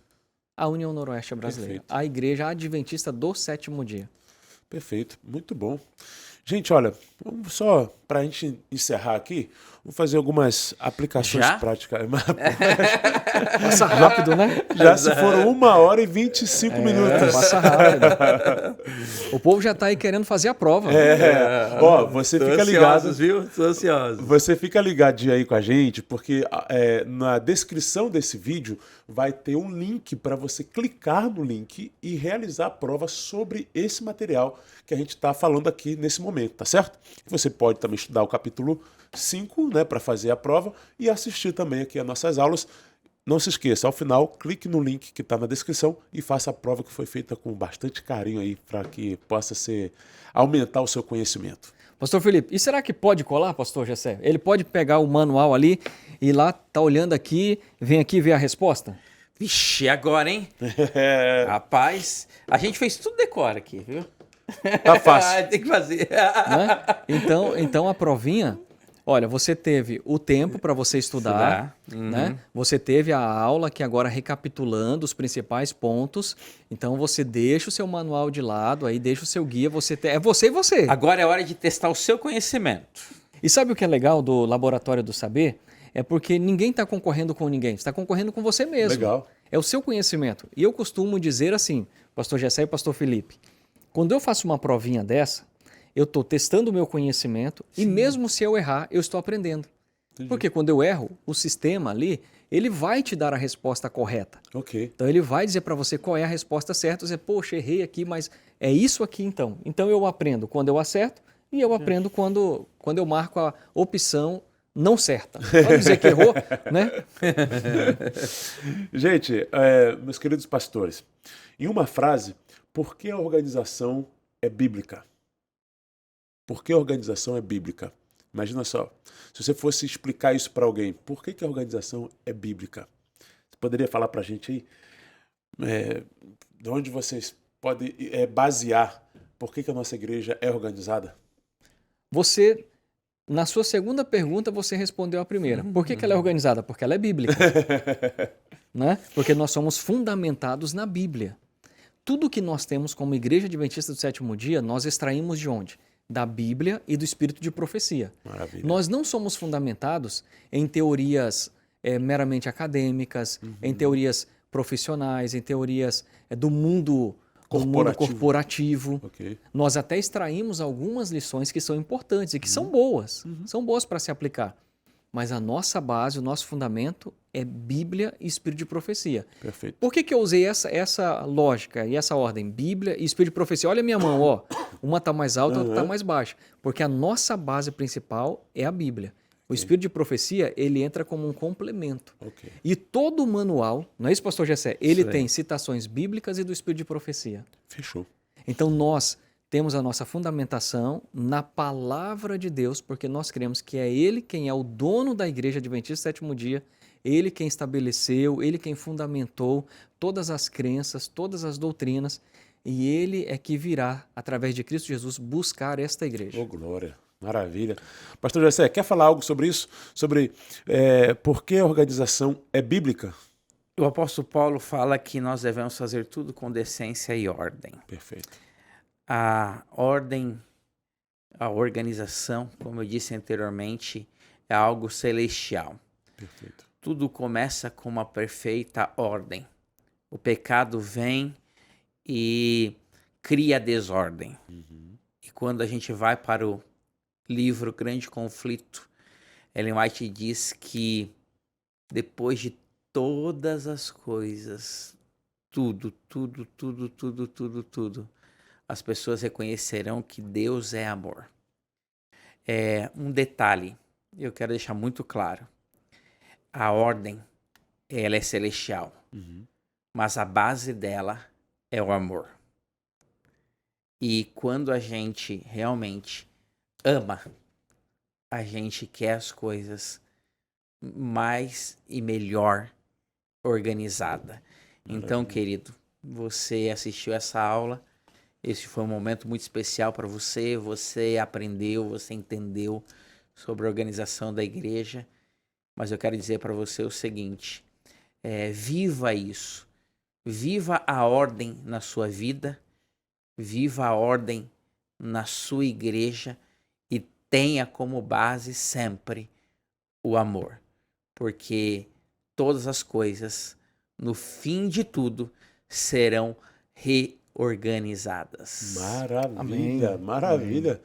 A União Noroeste Brasileira, Perfeito. a Igreja Adventista do Sétimo Dia. Perfeito, muito bom. Gente, olha, vamos só para a gente encerrar aqui, vamos fazer algumas aplicações Já? práticas. Passa rápido, né? Já se foram 1h25 minutos. Passa rápido. O povo já está aí querendo fazer a prova. Ó, você Tô fica ansiosos, ligado. viu? Tô ansioso. Você fica ligadinho aí com a gente, porque na descrição desse vídeo vai ter um link para você clicar no link e realizar a prova sobre esse material que a gente está falando aqui nesse momento, tá certo? Você pode também estudar o capítulo 5, né, para fazer a prova e assistir também aqui as nossas aulas. Não se esqueça, ao final, clique no link que está na descrição e faça a prova que foi feita com bastante carinho aí para que possa aumentar o seu conhecimento. Pastor Felipe, e será que pode colar, pastor Gessé? Ele pode pegar o manual ali e lá tá olhando aqui, vem aqui ver a resposta? Vixe, agora, hein? Rapaz, a gente fez tudo decora aqui, viu? Tá fácil. Tem que fazer. Né? Então a provinha, olha, você teve o tempo para você estudar, né? Você teve a aula que agora recapitulando os principais pontos. Então você deixa o seu manual de lado, aí deixa o seu guia, é você e você. Agora é hora de testar o seu conhecimento. E sabe o que é legal do Laboratório do Saber? É porque ninguém está concorrendo com ninguém, está concorrendo com você mesmo. Legal. É o seu conhecimento. E eu costumo dizer assim, pastor Gessé e pastor Felipe, quando eu faço uma provinha dessa, eu estou testando o meu conhecimento e mesmo se eu errar, eu estou aprendendo. Entendi. Porque quando eu erro, o sistema ali, ele vai te dar a resposta correta. Ok. Então ele vai dizer para você qual é a resposta certa, você, poxa, errei aqui, mas é isso aqui então. Então eu aprendo quando eu acerto e eu aprendo quando eu marco a opção não certa. Pode dizer que errou, né? Gente, meus queridos pastores, em uma frase, por que a organização é bíblica? Por que a organização é bíblica? Imagina só, se você fosse explicar isso para alguém, por que a organização é bíblica? Você poderia falar para a gente aí de onde vocês podem basear por que a nossa igreja é organizada? Você, na sua segunda pergunta, você respondeu a primeira. Por que ela é organizada? Porque ela é bíblica. Né? Porque nós somos fundamentados na Bíblia. Tudo que nós temos como Igreja Adventista do Sétimo Dia, nós extraímos de onde? Da Bíblia e do Espírito de Profecia. Maravilha. Nós não somos fundamentados em teorias meramente acadêmicas, em teorias profissionais, em teorias do mundo corporativo. Ok. Nós até extraímos algumas lições que são importantes e que são boas para se aplicar. Mas a nossa base, o nosso fundamento é Bíblia e Espírito de Profecia. Perfeito. Por que eu usei essa lógica e essa ordem? Bíblia e Espírito de Profecia. Olha a minha mão, ó. Uma está mais alta, a outra está mais baixa. Porque a nossa base principal é a Bíblia. O Espírito de Profecia, ele entra como um complemento. Ok. E todo o manual, não é isso, pastor Gessé? Ele Isso aí. tem citações bíblicas e do Espírito de Profecia. Fechou. Então nós temos a nossa fundamentação na palavra de Deus, porque nós cremos que é Ele quem é o dono da Igreja Adventista do Sétimo Dia, Ele quem estabeleceu, Ele quem fundamentou todas as crenças, todas as doutrinas, e Ele é que virá, através de Cristo Jesus, buscar esta igreja. Oh, glória. Maravilha. Pastor Jessé, quer falar algo sobre isso? Sobre por que a organização é bíblica? O apóstolo Paulo fala que nós devemos fazer tudo com decência e ordem. Perfeito. A ordem, a organização, como eu disse anteriormente, é algo celestial. Perfeito. Tudo começa com uma perfeita ordem. O pecado vem e cria desordem. E quando a gente vai para o livro Grande Conflito, Ellen White diz que depois de todas as coisas, tudo, as pessoas reconhecerão que Deus é amor. Um detalhe, eu quero deixar muito claro. A ordem, ela é celestial, mas a base dela é o amor. E quando a gente realmente ama, a gente quer as coisas mais e melhor organizada. Então, querido, você assistiu essa aula, esse foi um momento muito especial para você, você aprendeu, você entendeu sobre a organização da igreja, mas eu quero dizer para você o seguinte, viva isso, viva a ordem na sua vida, viva a ordem na sua igreja e tenha como base sempre o amor, porque todas as coisas, no fim de tudo, serão reorganizadas. Maravilha, Amém. maravilha.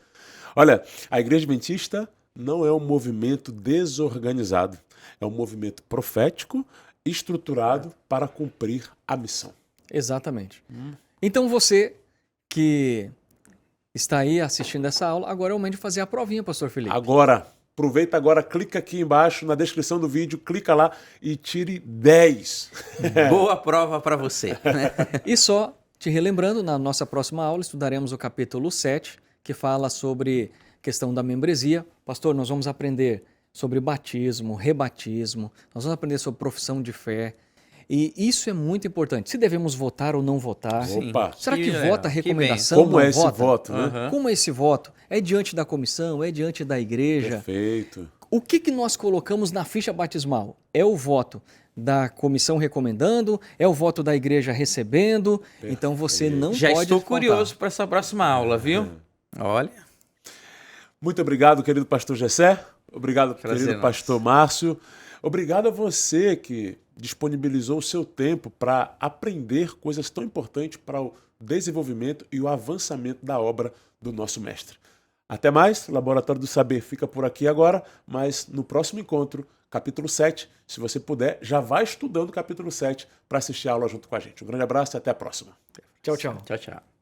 Olha, a Igreja Adventista não é um movimento desorganizado, é um movimento profético, estruturado para cumprir a missão. Exatamente. Então você que está aí assistindo essa aula, agora é o momento de fazer a provinha, pastor Felipe. Agora, aproveita agora, clica aqui embaixo na descrição do vídeo, clica lá e tire 10. Boa prova para você. E só te relembrando, na nossa próxima aula estudaremos o capítulo 7, que fala sobre questão da membresia. Pastor, nós vamos aprender sobre batismo, rebatismo, nós vamos aprender sobre profissão de fé. E isso é muito importante. Se devemos votar ou não votar. Sim. Opa! Será que legal. vota a Que recomendação? Como não é esse vota? voto, né? Aham. Como é esse voto? É diante da comissão? É diante da igreja? Perfeito. O que nós colocamos na ficha batismal? É o voto da comissão recomendando? É o voto da igreja recebendo? Então você não Já pode estou faltar. curioso para essa próxima aula, viu? Olha. Muito obrigado, querido pastor Jessé. Obrigado, Prazer querido nosso. pastor Márcio. Obrigado a você que disponibilizou o seu tempo para aprender coisas tão importantes para o desenvolvimento e o avançamento da obra do nosso mestre. Até mais, o Laboratório do Saber fica por aqui agora, mas no próximo encontro, capítulo 7, se você puder, já vai estudando o capítulo 7 para assistir a aula junto com a gente. Um grande abraço e até a próxima. Tchau, tchau. Tchau, tchau.